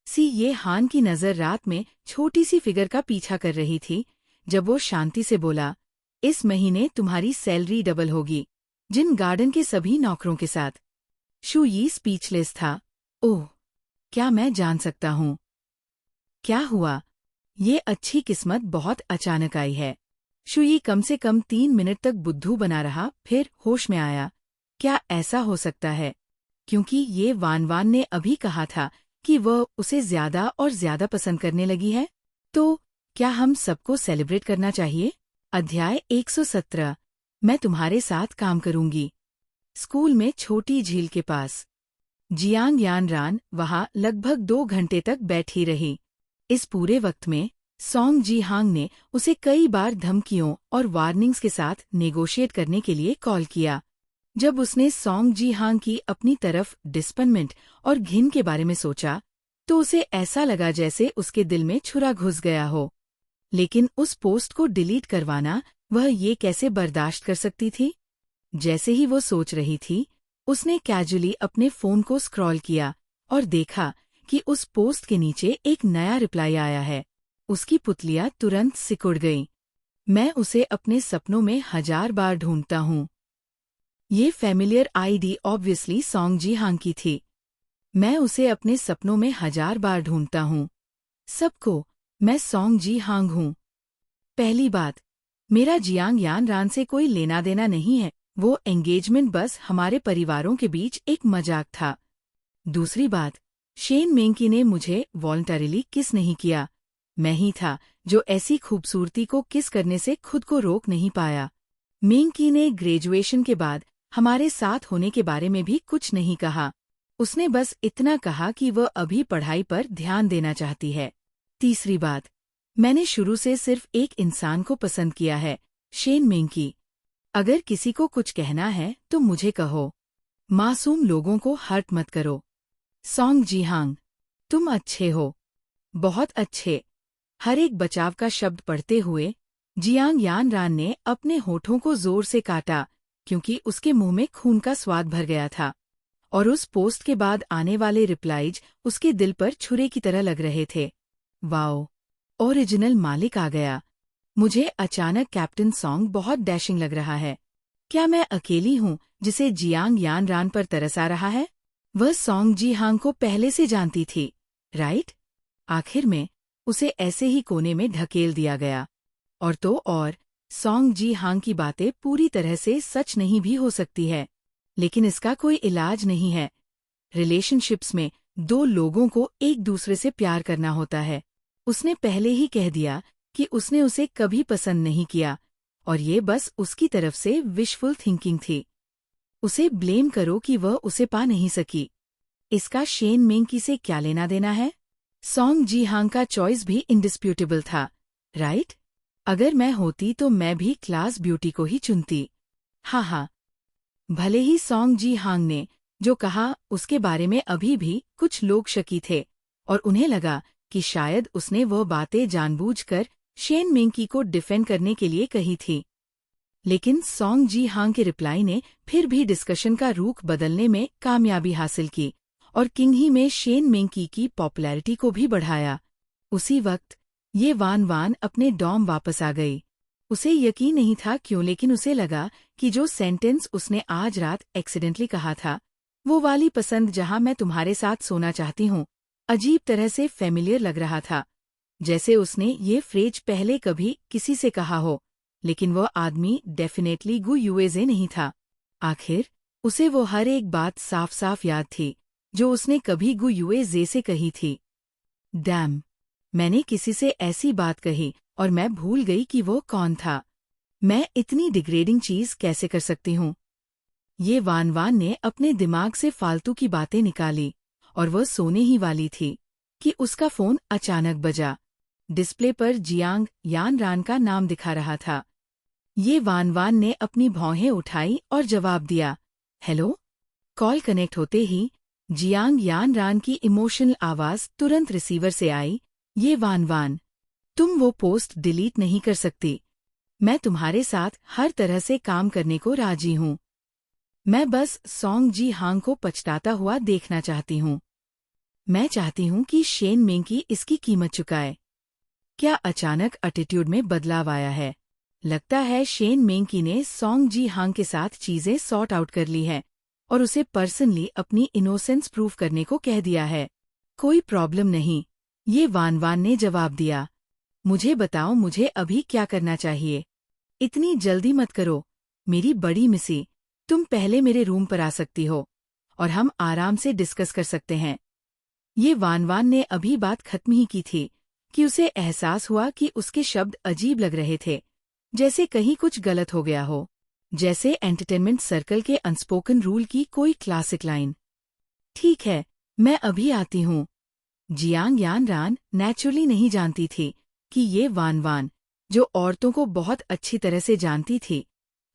ये हान की नजर रात में छोटी सी फिगर का पीछा कर रही थी जब वो शांति से बोला, इस महीने तुम्हारी सैलरी डबल होगी, जिन गार्डन के सभी नौकरों के साथ। शुयी स्पीचलेस था। ओह, क्या मैं जान सकता हूँ क्या हुआ? ये अच्छी किस्मत बहुत अचानक आई है। शुयी कम से कम 3 मिनट तक बुद्धू बना रहा, फिर होश में आया। क्या ऐसा हो सकता है? क्योंकि ये वान ने अभी कहा था कि वह उसे ज्यादा और ज्यादा पसंद करने लगी है। तो क्या हम सबको सेलिब्रेट करना चाहिए? अध्याय 117। मैं तुम्हारे साथ काम करूंगी। स्कूल में छोटी झील के पास जियांग यान रान वहां लगभग 2 घंटे तक बैठी रही। इस पूरे वक्त में सोंग जी हांग ने उसे कई बार धमकियों और वार्निंग्स के साथ नेगोशिएट करने के लिए कॉल किया। जब उसने सोंग जी हांग की अपनी तरफ डिस्पनमेंट और घिन के बारे में सोचा, तो उसे ऐसा लगा जैसे उसके दिल में छुरा घुस गया हो। लेकिन उस पोस्ट को डिलीट करवाना वह ये कैसे बर्दाश्त कर सकती थी? जैसे ही वो सोच रही थी, उसने कैजुअली अपने फोन को स्क्रॉल किया और देखा कि उस पोस्ट के नीचे एक नया रिप्लाई आया है। उसकी पुतलियां तुरंत सिकुड़ गईं। मैं उसे अपने सपनों में 1000 बार ढूंढता हूँ। ये फैमिलियर आईडी ऑब्वियसली सोंग जी हांग की थी। मैं उसे अपने सपनों में 1000 बार ढूंढता हूँ। सबको, मैं सोंग जी हांग हूँ। पहली बात, मेरा जियांग यान रान से कोई लेना देना नहीं है। वो एंगेजमेंट बस हमारे परिवारों के बीच एक मजाक था। दूसरी बात, शेन मेंकी ने मुझे वॉलंटरीली किस नहीं किया। मैं ही था जो ऐसी खूबसूरती को किस करने से खुद को रोक नहीं पाया। मिंकी ने ग्रेजुएशन के बाद हमारे साथ होने के बारे में भी कुछ नहीं कहा। उसने बस इतना कहा कि वह अभी पढ़ाई पर ध्यान देना चाहती है। तीसरी बात, मैंने शुरू से सिर्फ एक इंसान को पसंद किया है, शेन मिंकी। अगर किसी को कुछ कहना है तो मुझे कहो। मासूम लोगों को हर्ट मत करो। सॉन्ग जी-हांग, तुम अच्छे हो, बहुत अच्छे। हर एक बचाव का शब्द पढ़ते हुए जियांग यानरान ने अपने होठों को जोर से काटा, क्योंकि उसके मुंह में खून का स्वाद भर गया था। और उस पोस्ट के बाद आने वाले रिप्लाईज उसके दिल पर छुरे की तरह लग रहे थे। वाओ, ओरिजिनल मालिक आ गया। मुझे अचानक कैप्टन सॉन्ग बहुत डैशिंग लग रहा है। क्या मैं अकेली हूँ जिसे जियांग यानरान पर तरस आ रहा है? वह सॉन्ग जी-हांग को पहले से जानती थी, राइट? आखिर में उसे ऐसे ही कोने में ढकेल दिया गया। और तो और, सॉन्ग जी-हांग की बातें पूरी तरह से सच नहीं भी हो सकती है, लेकिन इसका कोई इलाज नहीं है। रिलेशनशिप्स में दो लोगों को एक दूसरे से प्यार करना होता है। उसने पहले ही कह दिया कि उसने उसे कभी पसंद नहीं किया, और ये बस उसकी तरफ से विशफुल थिंकिंग थी। उसे ब्लेम करो कि वह उसे पा नहीं सकी। इसका शेन मिंकी से क्या लेना देना है? सॉन्ग जी-हांग का चॉइस भी इंडिस्प्यूटेबल था, राइट? अगर मैं होती तो मैं भी क्लास ब्यूटी को ही चुनती। हाँ। भले ही सॉन्ग जी-हांग ने जो कहा उसके बारे में अभी भी कुछ लोग शकी थे, और उन्हें लगा कि शायद उसने वह बातें जानबूझकर शेन मिंकी को डिफेंड करने के लिए कही थी। लेकिन सॉन्ग जी-हांग के रिप्लाई ने फिर भी डिस्कशन का रुख बदलने में कामयाबी हासिल की, और किंग ही में शेन मिंकी की पॉपुलैरिटी को भी बढ़ाया। उसी वक्त ये वान वान अपने डॉम वापस आ गई। उसे यकीन नहीं था क्यों, लेकिन उसे लगा कि जो सेंटेंस उसने आज रात एक्सीडेंटली कहा था, वो वाली पसंद जहां मैं तुम्हारे साथ सोना चाहती हूँ, अजीब तरह से फेमिलियर लग रहा था। जैसे उसने ये फ्रेज पहले कभी किसी से कहा हो, लेकिन वह आदमी डेफिनेटली गु यूएजे नहीं था। आखिर उसे वो हर एक बात साफ साफ याद थी जो उसने कभी गु यूएजे से कही थी। डैम, मैंने किसी से ऐसी बात कही और मैं भूल गई कि वो कौन था। मैं इतनी डिग्रेडिंग चीज कैसे कर सकती हूँ? ये वान वान ने अपने दिमाग से फालतू की बातें निकाली, और वह सोने ही वाली थी कि उसका फोन अचानक बजा। डिस्प्ले पर जियांग यानरान का नाम दिखा रहा था। ये वान वान ने अपनी भौहें उठाई और जवाब दिया, हेलो। कॉल कनेक्ट होते ही जियांग यानरान की इमोशनल आवाज तुरंत रिसीवर से आई, ये वान वान, तुम वो पोस्ट डिलीट नहीं कर सकती। मैं तुम्हारे साथ हर तरह से काम करने को राजी हूँ। मैं बस सॉन्ग जी-हांग को पछताता हुआ देखना चाहती हूँ। मैं चाहती हूँ कि शेन मिंकी इसकी कीमत चुकाए। क्या अचानक एटीट्यूड में बदलाव आया है? लगता है शेन मिंकी ने सॉन्ग जी-हांग के साथ चीजें सॉर्ट आउट कर ली है और उसे पर्सनली अपनी इनोसेंस प्रूव करने को कह दिया है। कोई प्रॉब्लम नहीं, ये वान वान ने जवाब दिया। मुझे बताओ, मुझे अभी क्या करना चाहिए? इतनी जल्दी मत करो मेरी बड़ी मिसी। तुम पहले मेरे रूम पर आ सकती हो और हम आराम से डिस्कस कर सकते हैं। ये वान वान ने अभी बात खत्म ही की थी कि उसे एहसास हुआ कि उसके शब्द अजीब लग रहे थे, जैसे कहीं कुछ गलत हो गया हो, जैसे एंटरटेनमेंट सर्कल के अनस्पोकन रूल की कोई क्लासिक लाइन। ठीक है, मैं अभी आती हूँ। जियांग यानरान नेचुरली नहीं जानती थी कि ये वान वान, जो औरतों को बहुत अच्छी तरह से जानती थी,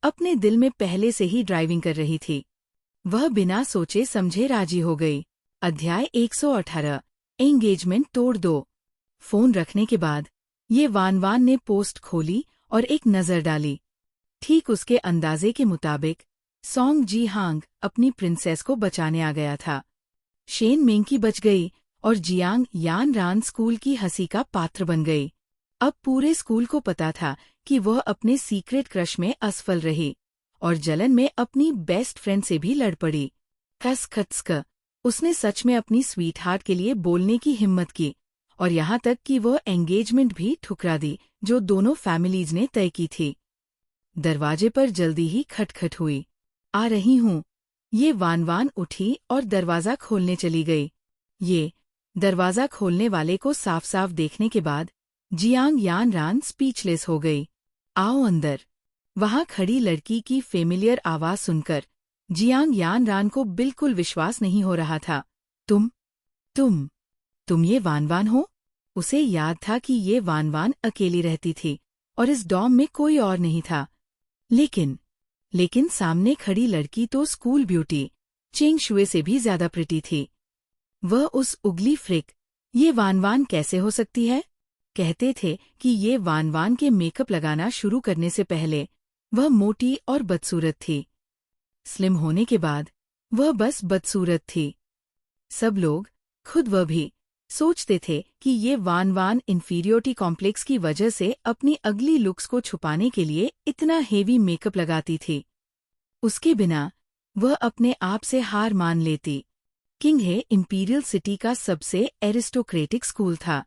अपने दिल में पहले से ही ड्राइविंग कर रही थी। वह बिना सोचे समझे राजी हो गई। अध्याय 118, एंगेजमेंट तोड़ दो। फोन रखने के बाद ये वान वान ने पोस्ट खोली और एक नज़र डाली। ठीक उसके अंदाजे के मुताबिक सॉन्ग जी-हांग अपनी प्रिंसेस को बचाने आ गया था। शेन मिंकी बच गई और जियांग यानरान स्कूल की हंसी का पात्र बन गई। अब पूरे स्कूल को पता था कि वह अपने सीक्रेट क्रश में असफल रही और जलन में अपनी बेस्ट फ्रेंड से भी लड़ पड़ी। खसखत्स्क, उसने सच में अपनी स्वीट हार्ट के लिए बोलने की हिम्मत की, और यहाँ तक कि वह एंगेजमेंट भी ठुकरा दी जो दोनों फैमिलीज ने तय की थी। दरवाजे पर जल्दी ही खटखट हुई। आ रही हूँ। ये वान वान उठी और दरवाज़ा खोलने चली गई। ये दरवाज़ा खोलने वाले को साफ साफ देखने के बाद जियांग यानरान स्पीचलेस हो गई। आओ अंदर। वहां खड़ी लड़की की फेमिलियर आवाज सुनकर जियांग यानरान को बिल्कुल विश्वास नहीं हो रहा था। तुम तुम ये वानवान हो? उसे याद था कि ये वानवान अकेली रहती थी और इस डॉम में कोई और नहीं था। लेकिन सामने खड़ी लड़की तो स्कूल ब्यूटी चेंग शुए से भी ज्यादा प्रिटी थी। वह उस उगली फ्रिक, ये वानवान कैसे हो सकती है? कहते थे कि ये वानवान के मेकअप लगाना शुरू करने से पहले वह मोटी और बदसूरत थी। स्लिम होने के बाद वह बस बदसूरत थी। सब लोग, खुद वह भी, सोचते थे कि ये वानवान इंफीरियोरिटी कॉम्प्लेक्स की वजह से अपनी अगली लुक्स को छुपाने के लिए इतना हेवी मेकअप लगाती थी। उसके बिना वह अपने आप से हार मान लेती। किंगहे इंपीरियल सिटी का सबसे एरिस्टोक्रेटिक स्कूल था।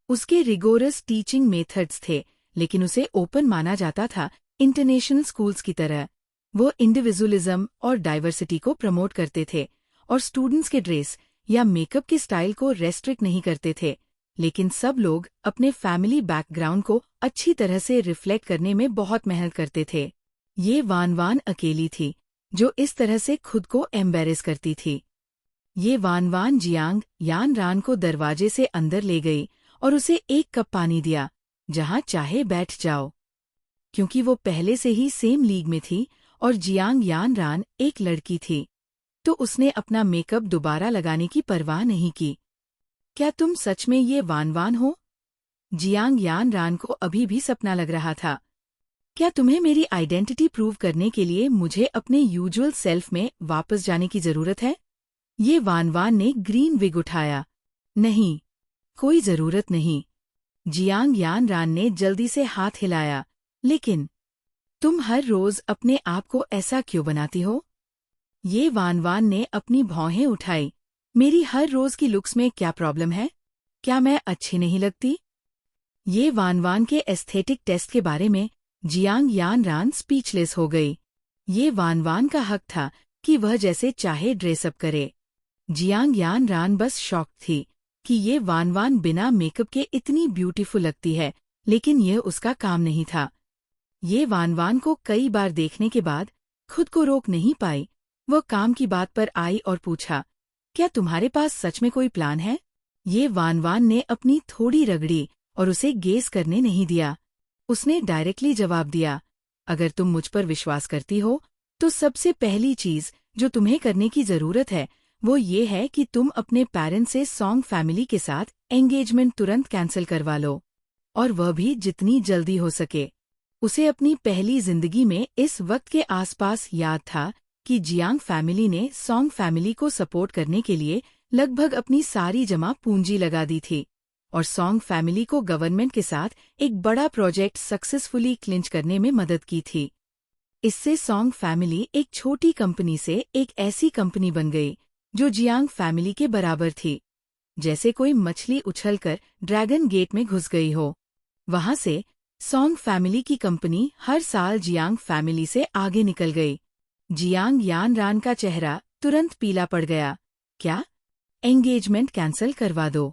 उसके रिगोरस टीचिंग मेथड्स थे, लेकिन उसे ओपन माना जाता था इंटरनेशनल स्कूल्स की तरह। वो इंडिविजुअलिज्म और डाइवर्सिटी को प्रमोट करते थे और स्टूडेंट्स के ड्रेस या मेकअप के स्टाइल को रेस्ट्रिक्ट नहीं करते थे, लेकिन सब लोग अपने फैमिली बैकग्राउंड को अच्छी तरह से रिफ्लेक्ट करने में बहुत मेहनत करते थे। ये वानवान अकेली थी जो इस तरह से खुद को एम्बेरेस करती थी। ये वानवान जियांग यानरान को दरवाजे से अंदर ले गई और उसे एक कप पानी दिया, जहां चाहे बैठ जाओ। क्योंकि वो पहले से ही सेम लीग में थी और जियांग यानरान एक लड़की थी, तो उसने अपना मेकअप दोबारा लगाने की परवाह नहीं की। क्या तुम सच में ये वानवान हो? जियांग यानरान को अभी भी सपना लग रहा था। क्या तुम्हें मेरी आइडेंटिटी प्रूव करने के लिए मुझे अपने यूजुअल सेल्फ में वापस जाने की जरूरत है? ये वानवान ने ग्रीन विग उठाया। नहीं, कोई जरूरत नहीं। जियांग यानरान ने जल्दी से हाथ हिलाया। लेकिन तुम हर रोज अपने आप को ऐसा क्यों बनाती हो? ये वानवान ने अपनी भौहें उठाई। मेरी हर रोज की लुक्स में क्या प्रॉब्लम है? क्या मैं अच्छी नहीं लगती? ये वानवान के एस्थेटिक टेस्ट के बारे में जियांग यानरान स्पीचलेस हो गई। ये वानवान का हक था कि वह जैसे चाहे ड्रेसअप करे। जियांग यानरान बस शॉक थी कि ये वानवान बिना मेकअप के इतनी ब्यूटीफुल लगती है, लेकिन यह उसका काम नहीं था। ये वानवान को कई बार देखने के बाद खुद को रोक नहीं पाई। वह काम की बात पर आई और पूछा, क्या तुम्हारे पास सच में कोई प्लान है? ये वानवान ने अपनी थोड़ी रगड़ी और उसे गेस करने नहीं दिया। उसने डायरेक्टली जवाब दिया, अगर तुम मुझ पर विश्वास करती हो, तो सबसे पहली चीज जो तुम्हें करने की जरूरत है वो ये है कि तुम अपने पेरेंट्स से सॉन्ग फैमिली के साथ एंगेजमेंट तुरंत कैंसिल करवा लो, और वह भी जितनी जल्दी हो सके। उसे अपनी पहली जिंदगी में इस वक्त के आसपास याद था कि जियांग फैमिली ने सॉन्ग फैमिली को सपोर्ट करने के लिए लगभग अपनी सारी जमा पूंजी लगा दी थी, और सॉन्ग फैमिली को गवर्नमेंट के साथ एक बड़ा प्रोजेक्ट सक्सेसफुली क्लिंच करने में मदद की थी। इससे सॉन्ग फैमिली एक छोटी कंपनी से एक ऐसी कंपनी बन गई जो जियांग फैमिली के बराबर थी, जैसे कोई मछली उछलकर ड्रैगन गेट में घुस गई हो। वहां से सॉन्ग फैमिली की कंपनी हर साल जियांग फैमिली से आगे निकल गई। जियांग यानरान का चेहरा तुरंत पीला पड़ गया। क्या? एंगेजमेंट कैंसिल करवा दो?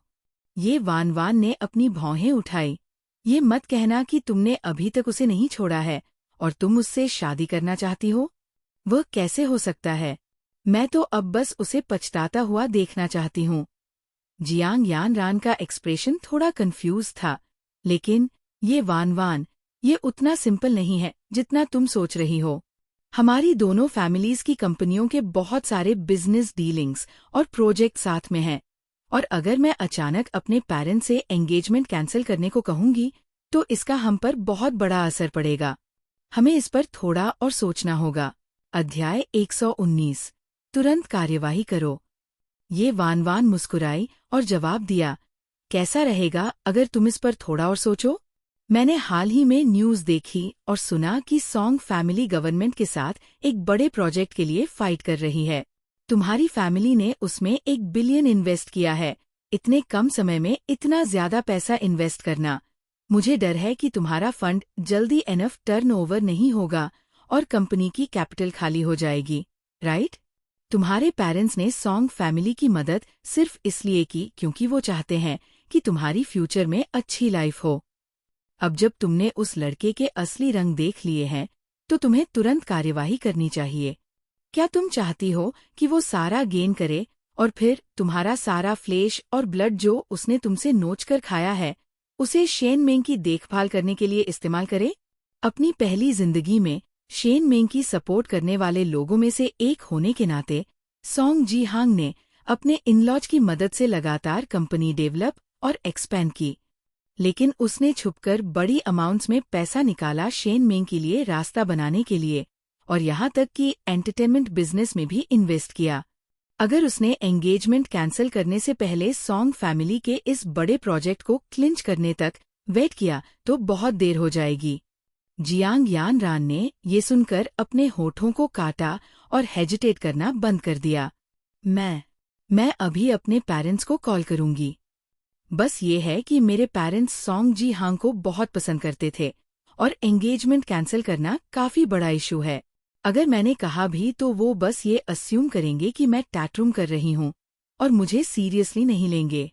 ये वानवान ने अपनी भौहें उठाई। ये मत कहना कि तुमने अभी तक उसे नहीं छोड़ा है और तुम उससे शादी करना चाहती हो। वह कैसे हो सकता है? मैं तो अब बस उसे पछताता हुआ देखना चाहती हूँ। जियांग यानरान का एक्सप्रेशन थोड़ा कंफ्यूज था। लेकिन ये वानवान, ये उतना सिंपल नहीं है जितना तुम सोच रही हो। हमारी दोनों फैमिलीज की कंपनियों के बहुत सारे बिजनेस डीलिंग्स और प्रोजेक्ट साथ में हैं, और अगर मैं अचानक अपने पेरेंट्स से एंगेजमेंट कैंसिल करने को कहूंगी तो इसका हम पर बहुत बड़ा असर पड़ेगा। हमें इस पर थोड़ा और सोचना होगा। अध्याय 119। तुरंत कार्यवाही करो। ये वानवान मुस्कुराई और जवाब दिया, कैसा रहेगा अगर तुम इस पर थोड़ा और सोचो? मैंने हाल ही में न्यूज़ देखी और सुना कि सॉन्ग फैमिली गवर्नमेंट के साथ एक बड़े प्रोजेक्ट के लिए फाइट कर रही है। तुम्हारी फैमिली ने उसमें 1 बिलियन इन्वेस्ट किया है। इतने कम समय में इतना ज्यादा पैसा इन्वेस्ट करना, मुझे डर है कि तुम्हारा फंड जल्दी एनफ टर्नओवर नहीं होगा और कंपनी की कैपिटल खाली हो जाएगी, राइट? तुम्हारे पेरेंट्स ने सॉन्ग फैमिली की मदद सिर्फ इसलिए की क्योंकि वो चाहते हैं कि तुम्हारी फ्यूचर में अच्छी लाइफ हो। अब जब तुमने उस लड़के के असली रंग देख लिए हैं, तो तुम्हें तुरंत कार्यवाही करनी चाहिए। क्या तुम चाहती हो कि वो सारा गेन करे और फिर तुम्हारा सारा फ्लेश और ब्लड जो उसने तुमसे नोचकर खाया है, उसे शेन मेंग की देखभाल करने के लिए इस्तेमाल करे? अपनी पहली जिंदगी में शेन मेंग की सपोर्ट करने वाले लोगों में से एक होने के नाते सोंग जी हांग ने अपने इन-लॉज की मदद से लगातार कंपनी डेवलप और एक्सपैंड की। लेकिन उसने छुपकर बड़ी अमाउंट्स में पैसा निकाला शेन मेंग के लिए रास्ता बनाने के लिए, और यहाँ तक कि एंटरटेनमेंट बिजनेस में भी इन्वेस्ट किया। अगर उसने एंगेजमेंट कैंसिल करने से पहले सोंग फैमिली के इस बड़े प्रोजेक्ट को क्लिंच करने तक वेट किया तो बहुत देर हो जाएगी। जियांग यान रान ने ये सुनकर अपने होठों को काटा और हेजिटेट करना बंद कर दिया। मैं अभी अपने पेरेंट्स को कॉल करूंगी। बस ये है कि मेरे पेरेंट्स सोंग जी हांग को बहुत पसंद करते थे और एंगेजमेंट कैंसिल करना काफी बड़ा इशू है। अगर मैंने कहा भी तो वो बस ये अस्यूम करेंगे कि मैं टैटरूम कर रही हूँ और मुझे सीरियसली नहीं लेंगे।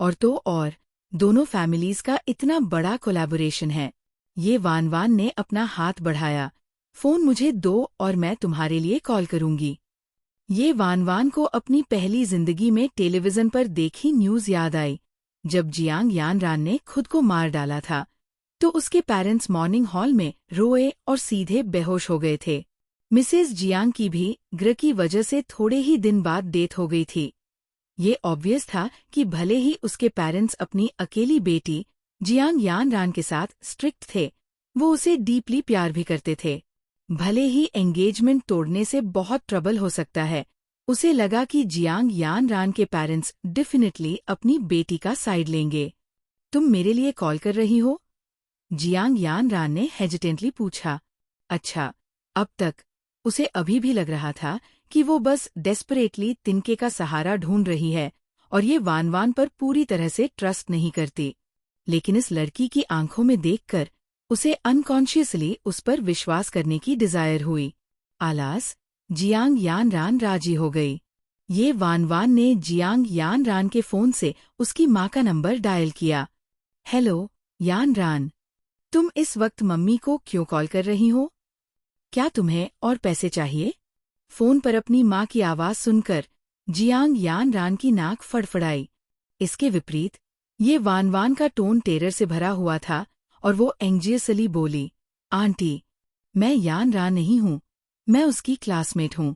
और तो और, दोनों फैमिलीज का इतना बड़ा कोलैबोरेशन है। ये वान वान ने अपना हाथ बढ़ाया। फोन मुझे दो और मैं तुम्हारे लिए कॉल करूंगी। ये वान वान को अपनी पहली जिंदगी में टेलीविजन पर देखी न्यूज याद आई। जब जियांग यान रान ने खुद को मार डाला था तो उसके पेरेंट्स मॉर्निंग हॉल में रोए और सीधे बेहोश हो गए थे। मिसेस जियांग की भी ग्र की वजह से थोड़े ही दिन बाद डेथ हो गई थी। ये ऑब्वियस था कि भले ही उसके पेरेंट्स अपनी अकेली बेटी जियांग यान रान के साथ स्ट्रिक्ट थे, वो उसे डीपली प्यार भी करते थे। भले ही एंगेजमेंट तोड़ने से बहुत ट्रबल हो सकता है, उसे लगा कि जियांग यान रान के पेरेंट्स डेफिनेटली अपनी बेटी का साइड लेंगे। तुम मेरे लिए कॉल कर रही हो? जियांग यान रान ने हेजिटेंटली पूछा। अच्छा, अब तक उसे अभी भी लग रहा था कि वो बस डेस्परेटली तिनके का सहारा ढूंढ रही है और ये वान वान पर पूरी तरह से ट्रस्ट नहीं करती। लेकिन इस लड़की की आंखों में देखकर उसे अनकॉन्शियसली उस पर विश्वास करने की डिजायर हुई। आलास, जियांग यान रान राजी हो गई। ये वान वान ने जियांग यान रान के फोन से उसकी माँ का नंबर डायल किया। हेलो, यान रान। तुम इस वक्त मम्मी को क्यों कॉल कर रही हो? क्या तुम्हें और पैसे चाहिए? फोन पर अपनी माँ की आवाज सुनकर जियांग यान रान की नाक फड़फड़ाई। इसके विपरीत, ये वान वान का टोन टेरर से भरा हुआ था और वो एंग्जियसली बोली, आंटी, मैं यान रान नहीं हूँ, मैं उसकी क्लासमेट हूँ।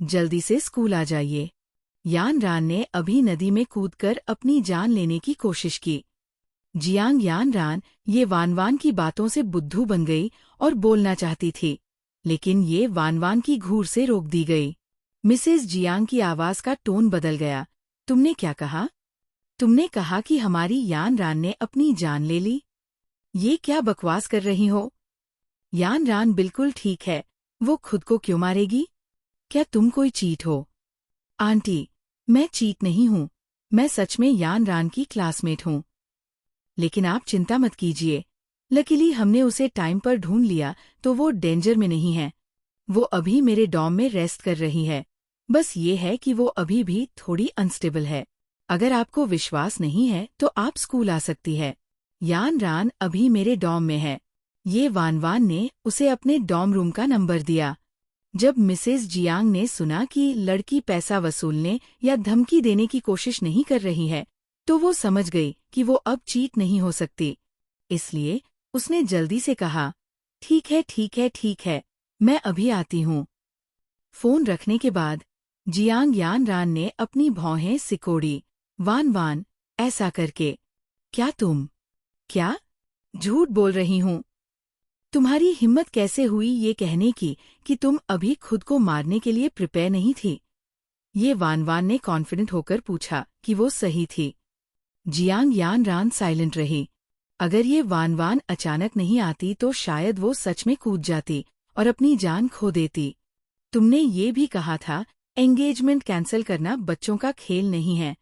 जल्दी से स्कूल आ जाइए। यान रान ने अभी नदी में कूदकर अपनी जान लेने की कोशिश की। जियांग यान रान ये वान वान की बातों से बुद्धू बन गई और बोलना चाहती थी, लेकिन ये वान वान की घूर से रोक दी गई। मिसेस जियांग की आवाज का टोन बदल गया। तुमने क्या कहा? तुमने कहा कि हमारी यान रान ने अपनी जान ले ली? ये क्या बकवास कर रही हो? यान रान बिल्कुल ठीक है, वो खुद को क्यों मारेगी? क्या तुम कोई चीट हो? आंटी, मैं चीट नहीं हूँ, मैं सच में यान रान की क्लासमेट हूँ। लेकिन आप चिंता मत कीजिए, लकीली हमने उसे टाइम पर ढूंढ लिया तो वो डेंजर में नहीं है। वो अभी मेरे डॉर्म में रेस्ट कर रही है। बस ये है कि वो अभी भी थोड़ी अनस्टेबल है। अगर आपको विश्वास नहीं है तो आप स्कूल आ सकती है। यान रान अभी मेरे डॉर्म में है। ये वान वान ने उसे अपने डॉर्म रूम का नंबर दिया। जब मिसेस जियांग ने सुना कि लड़की पैसा वसूलने या धमकी देने की कोशिश नहीं कर रही है, तो वो समझ गई कि वो अब चीट नहीं हो सकती। इसलिए उसने जल्दी से कहा, ठीक है ठीक है ठीक है, मैं अभी आती हूँ। फोन रखने के बाद जियांग यान रान ने अपनी भौहें सिकोड़ी। वान वान, ऐसा करके, क्या झूठ बोल रही हूँ? तुम्हारी हिम्मत कैसे हुई ये कहने की कि तुम अभी खुद को मारने के लिए प्रिपेयर नहीं थी? ये वान वान ने कॉन्फिडेंट होकर पूछा कि वो सही थी। जियांग यान रान साइलेंट रही। अगर ये वान वान अचानक नहीं आती तो शायद वो सच में कूद जाती और अपनी जान खो देती। तुमने ये भी कहा था, एंगेजमेंट कैंसिल करना बच्चों का खेल नहीं है।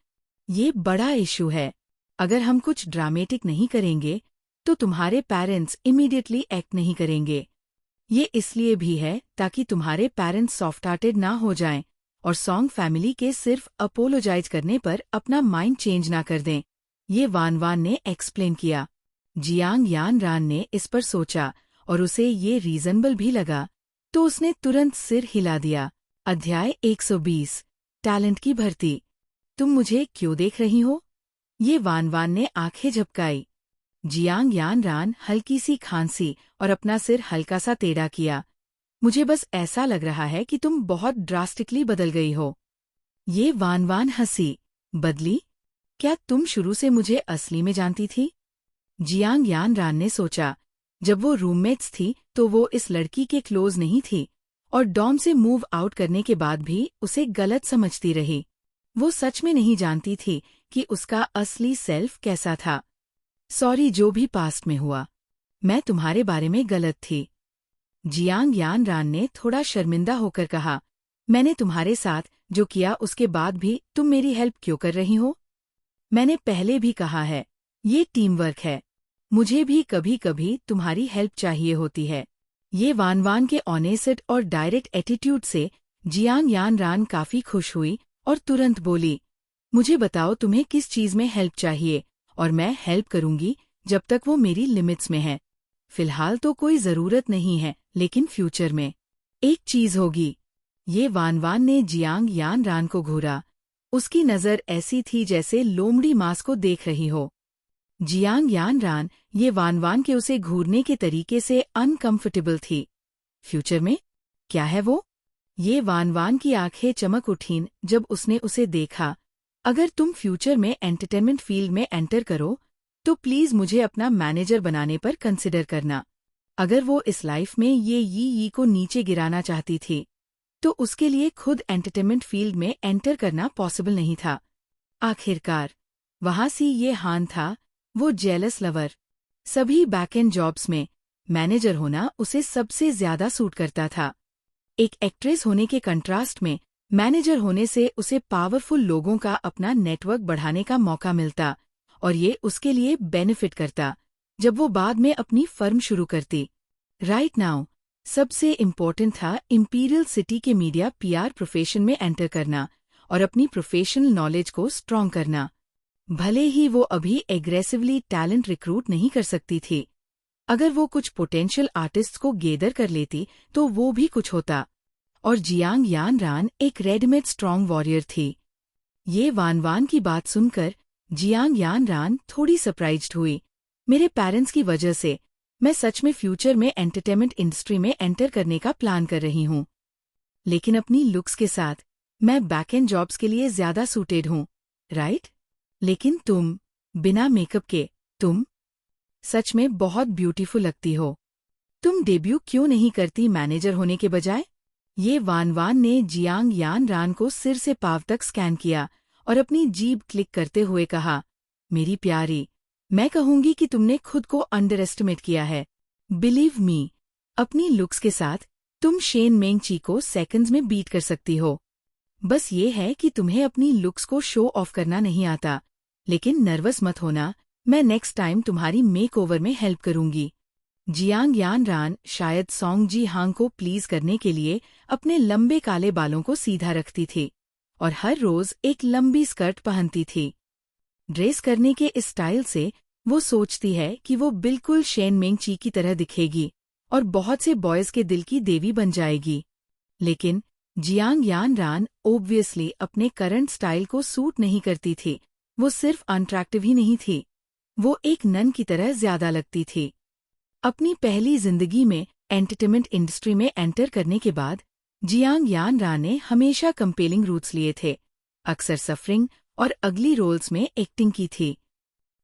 ये बड़ा इशू है। अगर हम कुछ ड्रामेटिक नहीं करेंगे तो तुम्हारे पेरेंट्स इमीडिएटली एक्ट नहीं करेंगे। ये इसलिए भी है ताकि तुम्हारे पेरेंट्स सॉफ्ट हार्टेड ना हो जाएं और सोंग फैमिली के सिर्फ अपोलोजाइज करने पर अपना माइंड चेंज ना कर दें। ये वान वान ने एक्सप्लेन किया। जियांग यान रान ने इस पर सोचा और उसे ये रीजनेबल भी लगा, तो उसने तुरंत सिर हिला दिया। अध्याय 120 टैलेंट की भर्ती। तुम मुझे क्यों देख रही हो? ये वान वान ने आंखें झपकाई। जियांग यान रान हल्की सी खांसी और अपना सिर हल्का सा टेढ़ा किया। मुझे बस ऐसा लग रहा है कि तुम बहुत ड्रास्टिकली बदल गई हो। ये वान वान हंसी। बदली? क्या तुम शुरू से मुझे असली में जानती थी? जियांग यान रान ने सोचा, जब वो रूममेट्स थी तो वो इस लड़की के क्लोज नहीं थी और डॉम से मूव आउट करने के बाद भी उसे गलत समझती रही। वो सच में नहीं जानती थी कि उसका असली सेल्फ कैसा था। सॉरी जो भी पास्ट में हुआ, मैं तुम्हारे बारे में गलत थी। जियांग यान रान ने थोड़ा शर्मिंदा होकर कहा, मैंने तुम्हारे साथ जो किया उसके बाद भी तुम मेरी हेल्प क्यों कर रही हो? मैंने पहले भी कहा है, ये टीम वर्क है। मुझे भी कभी कभी तुम्हारी हेल्प चाहिए होती है। ये वान वान के ऑनेस्ट और डायरेक्ट एटीट्यूड से जियांग यान रान काफी खुश हुई और तुरंत बोली, मुझे बताओ तुम्हें किस चीज में हेल्प चाहिए और मैं हेल्प करूंगी जब तक वो मेरी लिमिट्स में है। फिलहाल तो कोई जरूरत नहीं है, लेकिन फ्यूचर में एक चीज होगी। ये वान वान ने जियांग यान रान को घूरा। उसकी नजर ऐसी थी जैसे लोमड़ी मांस को देख रही हो। जियांग यान रान ये वान वान के उसे घूरने के तरीके से अनकंफर्टेबल थी। फ्यूचर में? क्या है वो? ये वान वान की आंखें चमक उठीं जब उसने उसे देखा। अगर तुम फ्यूचर में एंटरटेनमेंट फील्ड में एंटर करो तो प्लीज मुझे अपना मैनेजर बनाने पर कंसिडर करना। अगर वो इस लाइफ में ये यी को नीचे गिराना चाहती थी तो उसके लिए खुद एंटरटेनमेंट फील्ड में एंटर करना पॉसिबल नहीं था। आखिरकार वहां से ये हान था, वो जेलस लवर। सभी बैकएंड जॉब्स में मैनेजर होना उसे सबसे ज्यादा सूट करता था। एक एक्ट्रेस होने के कंट्रास्ट में मैनेजर होने से उसे पावरफुल लोगों का अपना नेटवर्क बढ़ाने का मौका मिलता और ये उसके लिए बेनिफिट करता जब वो बाद में अपनी फर्म शुरू करती। राइट नाउ सबसे इम्पोर्टेंट था इंपीरियल सिटी के मीडिया पीआर प्रोफेशन में एंटर करना और अपनी प्रोफेशनल नॉलेज को स्ट्रॉन्ग करना। भले ही वो अभी एग्रेसिवली टैलेंट रिक्रूट नहीं कर सकती थी, अगर वो कुछ पोटेंशियल आर्टिस्ट्स को गेदर कर लेती तो वो भी कुछ होता। और जियांग यान रान एक रेडीमेड स्ट्रॉन्ग वॉरियर थी। ये वान वान की बात सुनकर जियांग यान रान थोड़ी सरप्राइज्ड हुई। मेरे पेरेंट्स की वजह से मैं सच में फ्यूचर में एंटरटेनमेंट इंडस्ट्री में एंटर करने का प्लान कर रही हूँ, लेकिन अपनी लुक्स के साथ मैं बैकएंड जॉब्स के लिए ज्यादा सूटेड हूँ, राइट? लेकिन तुम, बिना मेकअप के, तुम सच में बहुत ब्यूटीफुल लगती हो। तुम डेब्यू क्यों नहीं करती मैनेजर होने के बजाय? ये वान वान ने जियांग यान रान को सिर से पांव तक स्कैन किया और अपनी जीभ क्लिक करते हुए कहा, मेरी प्यारी, मैं कहूंगी कि तुमने खुद को अंडर एस्टिमेट किया है। बिलीव मी, अपनी लुक्स के साथ तुम शेन मेंग ची को सेकंड्स में बीट कर सकती हो। बस ये है कि तुम्हें अपनी लुक्स को शो ऑफ करना नहीं आता। लेकिन नर्वस मत होना, मैं नेक्स्ट टाइम तुम्हारी मेकओवर में हेल्प करूंगी। जियांग यान रान शायद सॉन्ग जी हांग को प्लीज करने के लिए अपने लंबे काले बालों को सीधा रखती थी और हर रोज एक लंबी स्कर्ट पहनती थी। ड्रेस करने के इस स्टाइल से वो सोचती है कि वो बिल्कुल शेन मेंग ची की तरह दिखेगी और बहुत से बॉयज के दिल की देवी बन जाएगी। लेकिन जियांग यान रान ऑब्वियसली अपने करंट स्टाइल को सूट नहीं करती थी। वो सिर्फ अनअट्रैक्टिव ही नहीं थी, वो एक नन की तरह ज्यादा लगती थी। अपनी पहली जिंदगी में एंटरटेनमेंट इंडस्ट्री में एंटर करने के बाद जियांग यान रान ने हमेशा कंपेलिंग रूट्स लिए थे, अक्सर सफरिंग और अगली रोल्स में एक्टिंग की थी।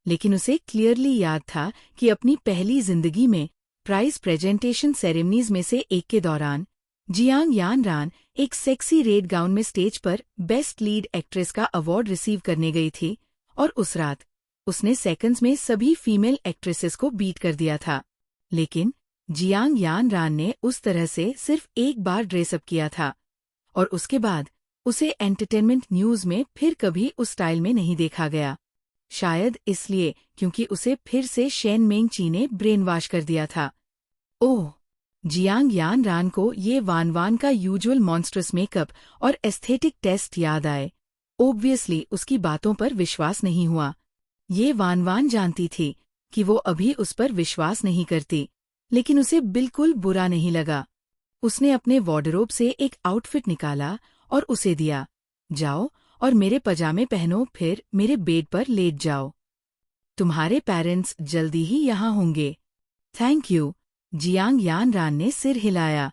लेकिन उसे क्लियरली याद था कि अपनी पहली जिंदगी में प्राइज प्रेजेंटेशन सेरेमनीज में से एक के दौरान जियांग यान रान एक सेक्सी रेड गाउन में स्टेज पर बेस्ट लीड एक्ट्रेस का अवार्ड रिसीव करने गई थी और उस रात उसने सेकंड्स में सभी फीमेल एक्ट्रेसेस को बीट कर दिया था। लेकिन जियांग यान रान ने उस तरह से सिर्फ एक बार ड्रेसअप किया था और उसके बाद उसे एंटरटेनमेंट न्यूज में फिर कभी उस स्टाइल में नहीं देखा गया। शायद इसलिए क्योंकि उसे फिर से शेन मेंग ची ने ब्रेन वॉश कर दिया था। ओह, जियांग यान रान को ये वान वान का यूजुअल मॉन्स्ट्रस मेकअप और एस्थेटिक टेस्ट याद आए। ऑब्वियसली उसकी बातों पर विश्वास नहीं हुआ। ये वान वान जानती थी कि वो अभी उस पर विश्वास नहीं करती, लेकिन उसे बिल्कुल बुरा नहीं लगा। उसने अपने वार्डरोब से एक आउटफिट निकाला और उसे दिया। जाओ और मेरे पजामे पहनो, फिर मेरे बेड पर लेट जाओ। तुम्हारे पेरेंट्स जल्दी ही यहाँ होंगे। Thank you. जियांग यान रान ने सिर हिलाया।